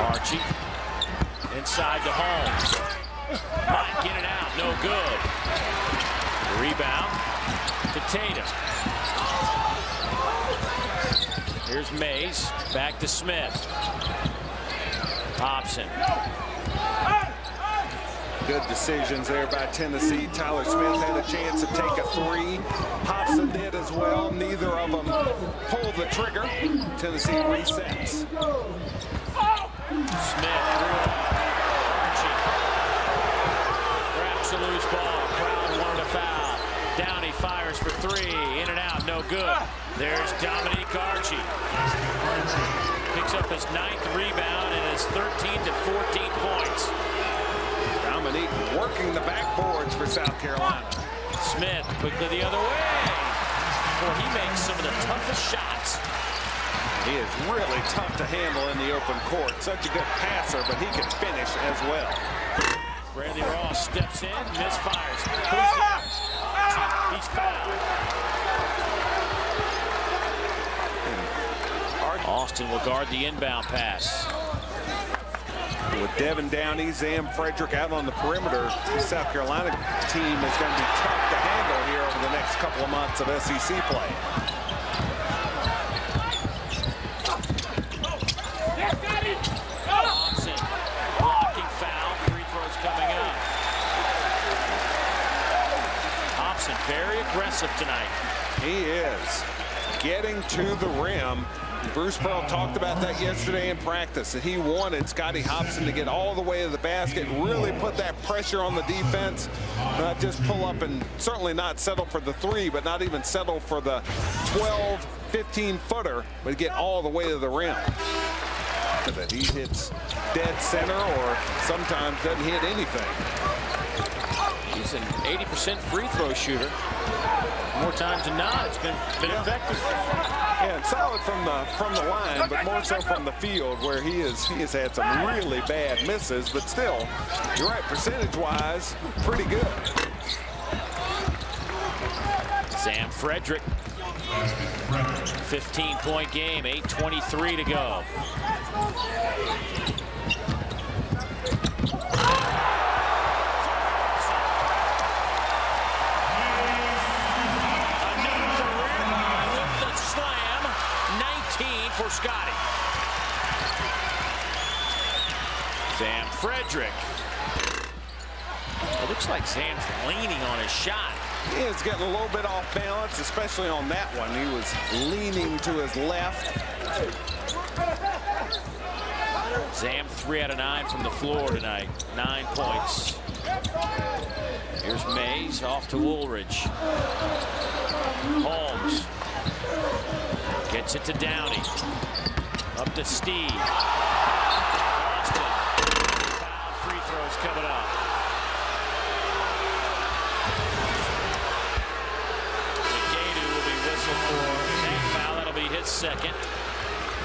Archie inside to Holmes. Might get it out, no good. Rebound to Tatum. Here's Mays, back to Smith. Hobson. Good decisions there by Tennessee. Tyler Smith had a chance to take a 3. Hobson did as well. Neither of them pulled the trigger. Tennessee resets. Smith threw it up. Archie grabs the loose ball. Crowd wanted a foul. Downey fires for 3. In and out, no good. There's Dominique Archie. Picks up his 9th rebound and his 13th and 14 points. Dominique working the backboards for South Carolina. Smith quickly the other way. Boy, he makes some of the toughest shots. He is really tough to handle in the open court. Such a good passer, but he can finish as well. Bradley Ross steps in, misfires. Who's there? He's fouled. Austin will guard the inbound pass. With Devin Downey, Zam Frederick out on the perimeter, the South Carolina team is going to be tough to handle here over the next couple of months of SEC play. Thompson, blocking foul, free throws coming up. Thompson very aggressive tonight. He is getting to the rim. Bruce Pearl talked about that yesterday in practice, that he wanted Scotty Hobson to get all the way to the basket, really put that pressure on the defense, not just pull up and certainly not settle for the 3, but not even settle for the 12, 15-footer, but get all the way to the rim. That he hits dead center or sometimes doesn't hit anything. He's an 80% free throw shooter. More times than not, it's been effective. Yeah, and solid from the line, but more so from the field, where he has had some really bad misses, but still, you're right, percentage-wise, pretty good. Zam Frederick, 15-point game, 8:23 to go. For Scotty. Zam Frederick. It looks like Zam's leaning on his shot. He is getting a little bit off balance, especially on that one. He was leaning to his left. Zam 3 out of 9 from the floor tonight. 9 points. Here's Mays off to Woolridge. Holmes gets it to Downey. Up to Steve. Austin. Foul, free throws coming up. McAdoo will be whistled for that foul. That'll be his second.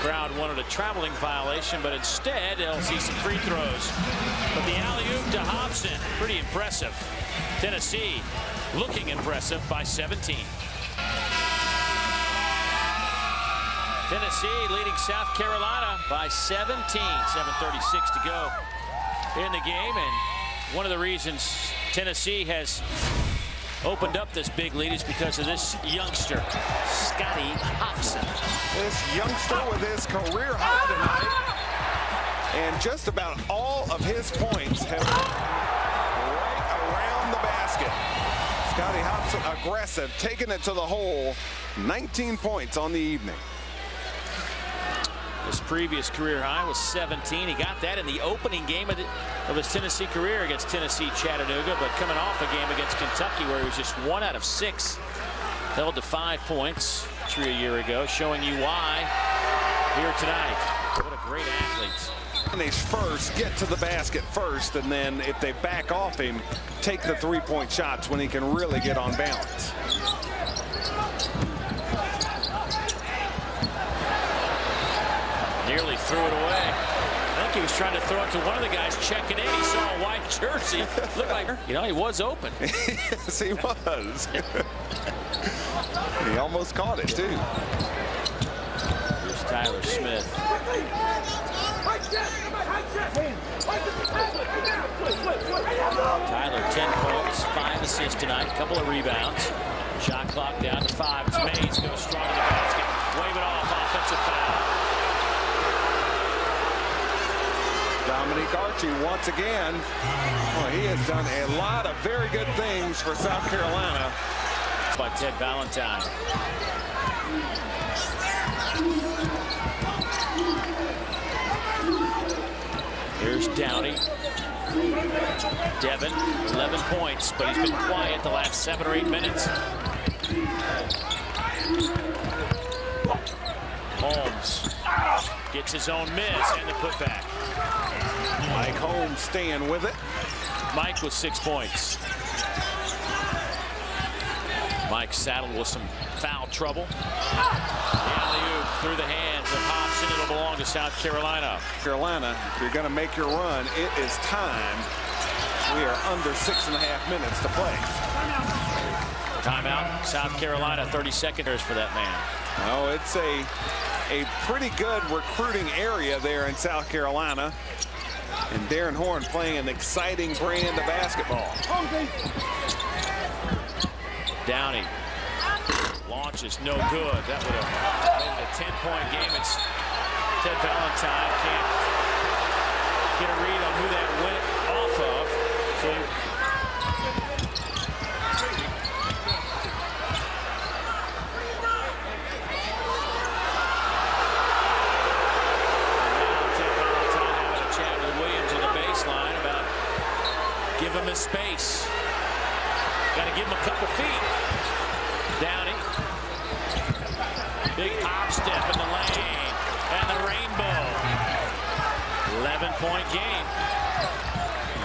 Crowd wanted a traveling violation, but instead they'll see some free throws. But the alley-oop to Hobson, pretty impressive. Tennessee looking impressive by 17. Tennessee leading South Carolina by 17. 7:36 to go in the game, and one of the reasons Tennessee has opened up this big lead is because of this youngster, Scotty Hobson. This youngster with his career high tonight, and just about all of his points have been right around the basket. Scotty Hobson aggressive, taking it to the hole. 19 points on the evening. His previous career high was 17. He got that in the opening game of his Tennessee career against Tennessee Chattanooga, but coming off a game against Kentucky where he was just 1 out of 6, held to 5 points a year ago, showing you why here tonight. What a great athlete. And they first get to the basket first, and then if they back off him, take the three-point shots when he can really get on balance. Nearly threw it away. I think he was trying to throw it to one of the guys checking in. He saw a white jersey. Looked like, he was open. Yes, he was. He almost caught it, too. Here's Tyler Smith. Tyler, 10 points, 5 assists tonight, a couple of rebounds. Shot clock down to 5. It's Mays goes strong to the basket. Wave it off, offensive foul. Dominique Archie once again. Well, he has done a lot of very good things for South Carolina. By Ted Valentine. Here's Downey. Devin, 11 points, but he's been quiet the last 7 or 8 minutes. Holmes gets his own miss and the putback. Mike Holmes staying with it. Mike with 6 points. Mike saddled with some foul trouble. The alley-oop through the hands of Hobson. It'll belong to South Carolina. Carolina, if you're going to make your run, it is time. We are under 6.5 minutes to play. Timeout. South Carolina, 30 seconds for that man. Oh, it's a pretty good recruiting area there in South Carolina. And Darren Horn playing an exciting brand of basketball. Downey launches no good. That would have made it a 10-point game. It's Ted Valentine can't get a read on who that went off of. So Ted Valentine having a chat with Williams on the baseline about give him his space. Got to give him a couple feet. Downey. Big hop step in the lane. And the rainbow. 11-point game.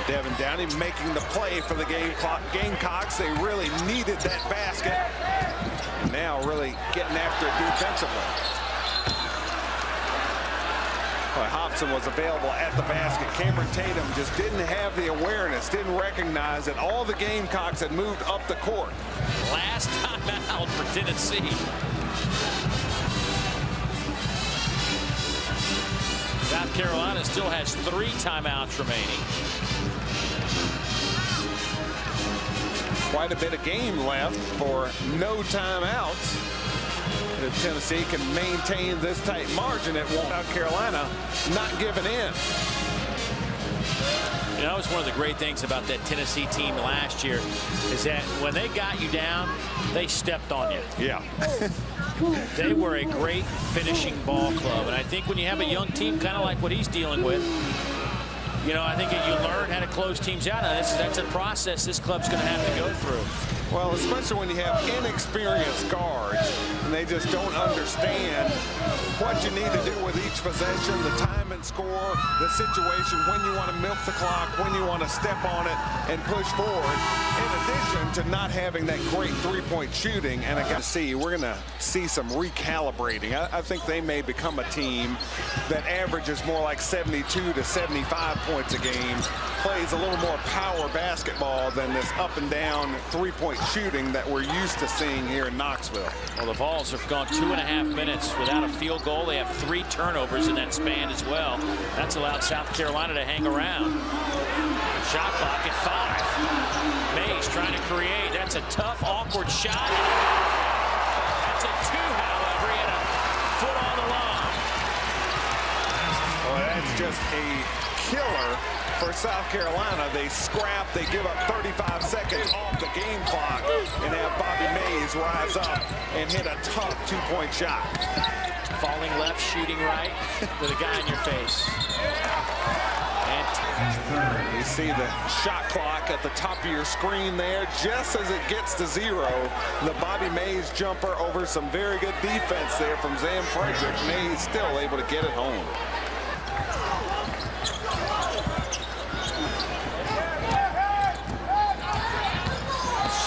Devin Downey making the play for the Gamecocks. They really needed that basket. Now really getting after it defensively. Well, Hobson was available at the basket. Cameron Tatum just didn't have the awareness, didn't recognize that all the Gamecocks had moved up the court. Last timeout for Tennessee. South Carolina still has 3 timeouts remaining. Quite a bit of game left for no timeouts. If Tennessee can maintain this tight margin, it won't. South Carolina not giving in. You know, it's one of the great things about that Tennessee team last year is that when they got you down, they stepped on you. Yeah. They were a great finishing ball club. And I think when you have a young team kind of like what he's dealing with, you know, I think that you learn how to close teams out. And that's a process this club's going to have to go through. Well, especially when you have inexperienced guards and they just don't understand what you need to do with each possession, the time and score, the situation, when you want to milk the clock, when you want to step on it and push forward. In addition to not having that great three-point shooting, and I got to see, we're going to see some recalibrating. I think they may become a team that averages more like 72 to 75 points a game, plays a little more power basketball than this up and down three-point shooting that we're used to seeing here in Knoxville. Well, the Vols have gone 2.5 minutes without a field goal. They have 3 turnovers in that span as well. That's allowed South Carolina to hang around. Shot clock at 5. Mays trying to create. That's a tough, awkward shot. That's a 2, however, and a foot on the line. Well, that's just a killer for South Carolina. They scrap, they give up 35 seconds off the game clock and have Bobby Mays rise up and hit a tough 2-point shot. Falling left, shooting right with a guy in your face. And you see the shot clock at the top of your screen there. Just as it gets to 0, the Bobby Mays jumper over some very good defense there from Sam Frederick. Mays still able to get it home.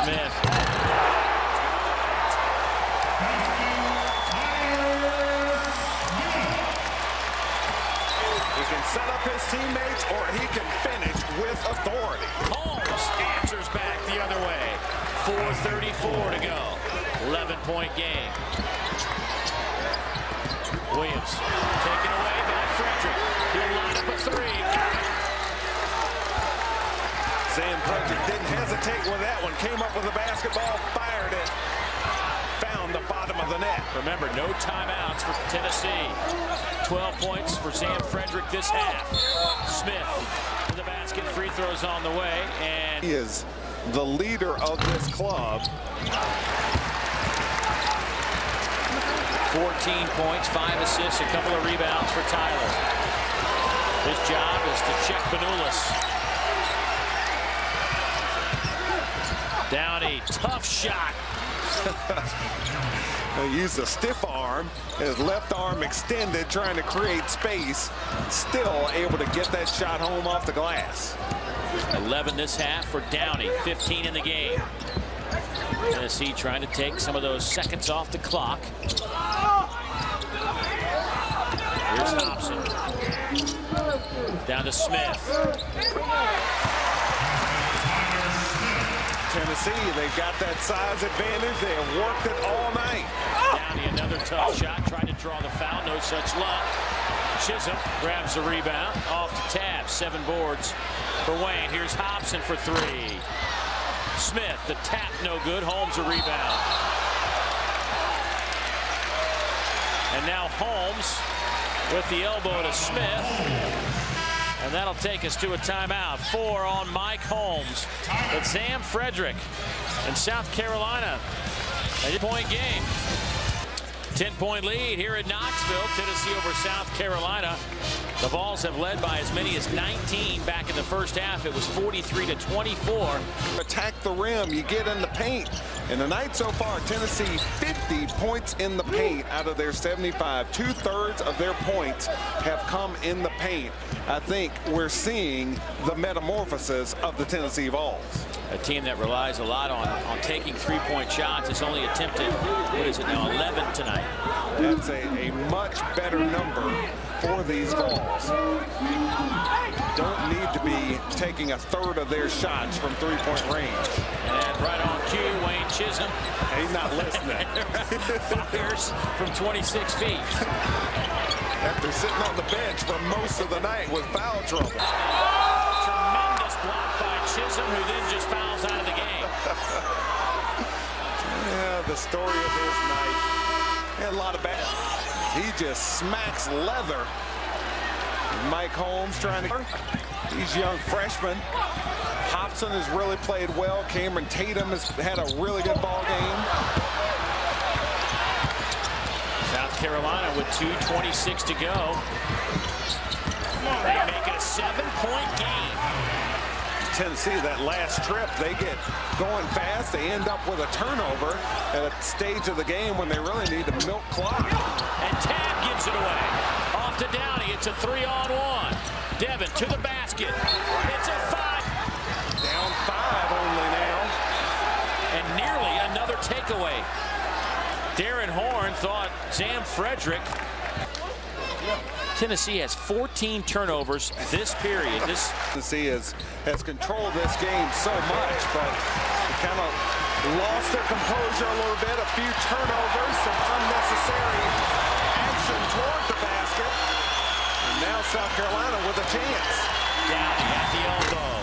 Smith. He can set up his teammates or he can finish with authority. Holmes answers back the other way. 4:34 to go. 11-point game. Williams taken away by Frederick. He'll line up a 3. Sam Frederick didn't hesitate with that one. Came up with the basketball, fired it, found the bottom of the net. Remember, no timeouts for Tennessee. 12 points for Sam Frederick this half. Smith to the basket. Free throws on the way. And he is the leader of this club. 14 points, 5 assists, a couple of rebounds for Tyler. His job is to check Benulis. Downey, tough shot. He used a stiff arm, his left arm extended, trying to create space. Still able to get that shot home off the glass. 11 this half for Downey, 15 in the game. Tennessee trying to take some of those seconds off the clock. Here's Hobson. Down to Smith. Tennessee, they've got that size advantage. They have worked it all night. Downey, another tough shot, trying to draw the foul, no such luck. Chisholm grabs the rebound, off to Tab, 7 boards for Wayne. Here's Hobson for 3. Smith, the tap, no good. Holmes a rebound. And now Holmes with the elbow to Smith. And that'll take us to a timeout. 4 on Mike Holmes. But Sam Frederick and South Carolina. A 8-point game. 10-point lead here in Knoxville. Tennessee over South Carolina. The Vols have led by as many as 19 back in the first half. It was 43-24. Attack the rim, you get in the paint. And tonight so far, Tennessee 50 points in the paint out of their 75. 2/3 of their points have come in the paint. I think we're seeing the metamorphosis of the Tennessee Vols. A team that relies a lot on taking 3-point shots. It's only attempted, what is it now, 11 tonight. That's a much better number for these Vols. Don't need to be taking 1/3 of their shots from 3-point range. And right on cue, Wayne Chisholm. He's not listening. Fires from 26 feet. After sitting on the bench for most of the night with foul trouble. Tremendous block by Chisholm, who then just fouls out of the game. Yeah, the story of his night. He had a lot of bad. He just smacks leather. Mike Holmes trying to. He's young freshman. Hobson has really played well. Cameron Tatum has had a really good ball game. South Carolina with 2:26 to go. They make it a 7-point game. Tennessee, that last trip, they get going fast. They end up with a turnover at a stage of the game when they really need to milk clock. And Tab gives it away. Off to Downey. It's a 3-on-1. Devin to the basket. It's a 5. Down 5 only now. And nearly another takeaway. Darren Horn thought Sam Frederick. Tennessee has 14 turnovers this period. Tennessee has controlled this game so much, but kind of lost their composure a little bit. A few turnovers, some unnecessary action toward the basket. And now South Carolina with a chance. Downey at the elbow.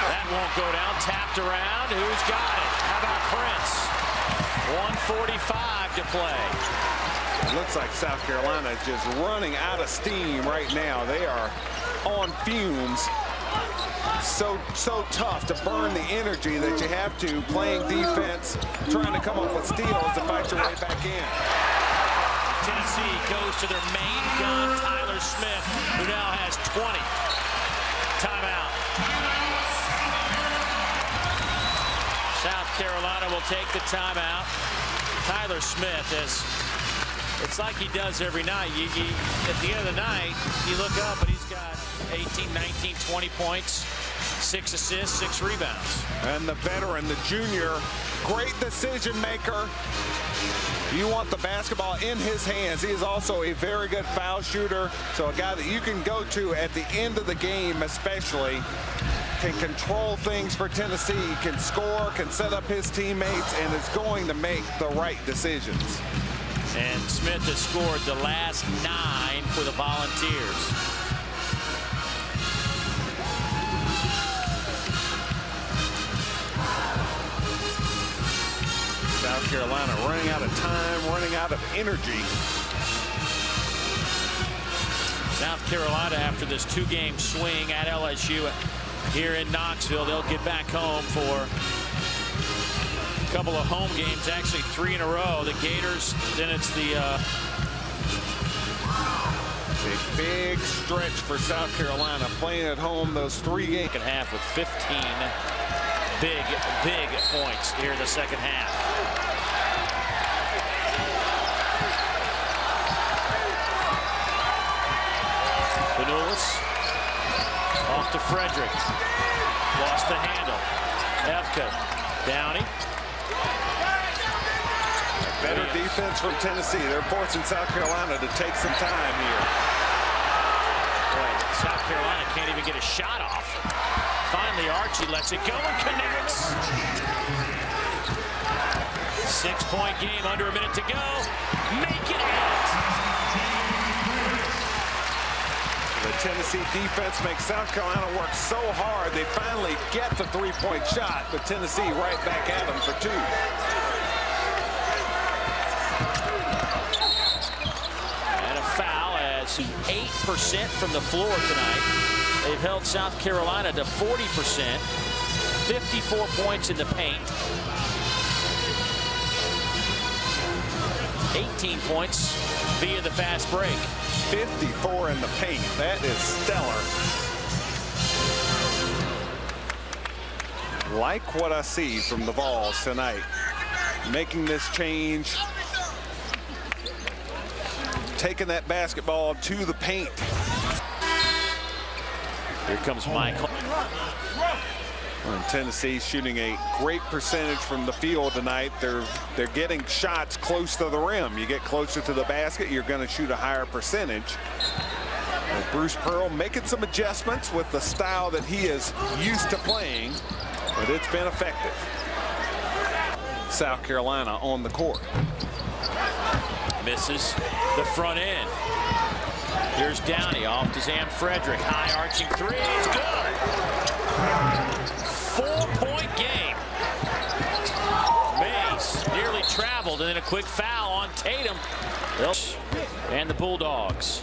That won't go down. Tapped around. Who's got it? How about Prince? 1:45 to play. It looks like South Carolina is just running out of steam right now. They are on fumes. So tough to burn the energy that you have to playing defense, trying to come up with steals to fight your way back in. Tennessee goes to their main gun, Tyler Smith, who now has 20. Timeout. South Carolina will take the timeout. Tyler Smith it's like he does every night. At the end of the night, you look up and he's got 18, 19, 20 points, 6 assists, 6 rebounds. And the veteran, the junior, great decision maker. You want the basketball in his hands. He is also a very good foul shooter. So a guy that you can go to at the end of the game especially, can control things for Tennessee, can score, can set up his teammates, and is going to make the right decisions. And Smith has scored the last 9 for the Volunteers. South Carolina running out of time, running out of energy. South Carolina, after this 2-game swing at LSU here in Knoxville, they'll get back home for a couple of home games, actually 3 in a row. The Gators, then it's a big stretch for South Carolina playing at home those 3 games. Second half with 15 big points here in the second half. Benulis off to Frederick. Lost the handle. Efka. Downey. Better defense from Tennessee. They're forcing South Carolina to take some time here. Boy, South Carolina can't even get a shot off. Finally, Archie lets it go and connects. 6-point game, under a minute to go. Make it 8. The Tennessee defense makes South Carolina work so hard. They finally get the 3-point shot, but Tennessee right back at them for 2. And a foul as 8% from the floor tonight. They've held South Carolina to 40%. 54 points in the paint. 18 points via the fast break. 54 in the paint. That is stellar. Like what I see from the Vols tonight. Making this change. Taking that basketball to the paint. Here comes Michael. And Tennessee shooting a great percentage from the field tonight. They're getting shots close to the rim. You get closer to the basket, you're going to shoot a higher percentage. And Bruce Pearl making some adjustments with the style that he is used to playing, but it's been effective. South Carolina on the court. Misses the front end. Here's Downey off to Sam Frederick. High arching 3 is good. 4-point game. Mays nearly traveled, and then a quick foul on Tatum. And the Bulldogs.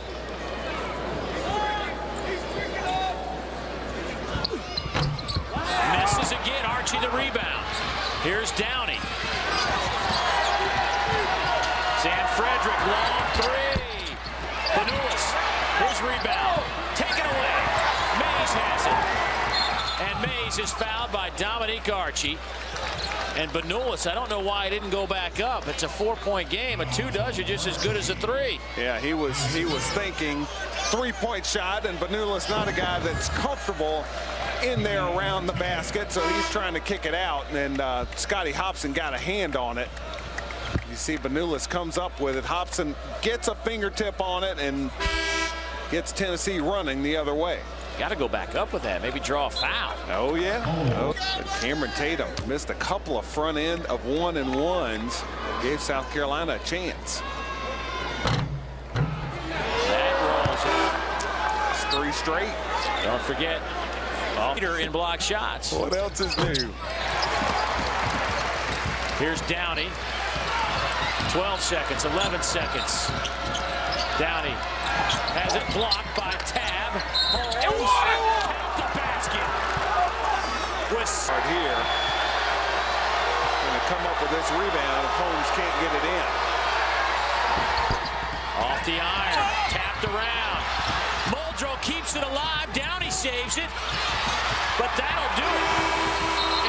Misses again. Archie the rebound. Here's Downey. Sam Frederick, long 3. Benulis, his rebound. Taken away. Mays has it. And Mays is fouled by Dominique Archie. And Benulis, I don't know why he didn't go back up. It's a 4-point game. A 2 does you just as good as a 3. Yeah, he was thinking 3-point shot, and Benulis not a guy that's comfortable in there around the basket, so he's trying to kick it out, and Scotty Hopson got a hand on it. You see Benulis comes up with it. Hopson gets a fingertip on it and gets Tennessee running the other way. Got to go back up with that. Maybe draw a foul. Oh, yeah. Oh. Cameron Tatum missed a couple of front end of 1-and-1s. Gave South Carolina a chance. That rolls in. It's 3 straight. Don't forget, leader in block shots. What else is new? Here's Downey. 12 seconds, 11 seconds. Downey has it blocked by Tab. Holmes count the basket. With Right here. Going to come up with this rebound if Holmes can't get it in. off the iron, tapped around. Muldrow keeps it alive. Downey saves it, but that'll do it.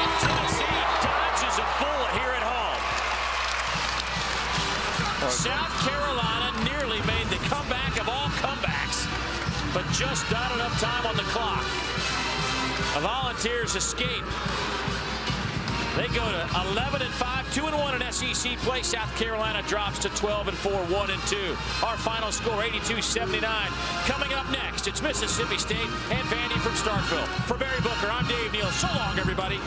And Tennessee dodges a bullet here at home. South Carolina nearly made the comeback of all comebacks, but just not enough time on the clock. The Volunteers escape. They go to 11-5, 2-1 in SEC play. South Carolina drops to 12-4, 1-2. Our final score, 82-79. Coming up next, it's Mississippi State and Vandy from Starkville. For Barry Booker, I'm Dave Neal. So long, everybody.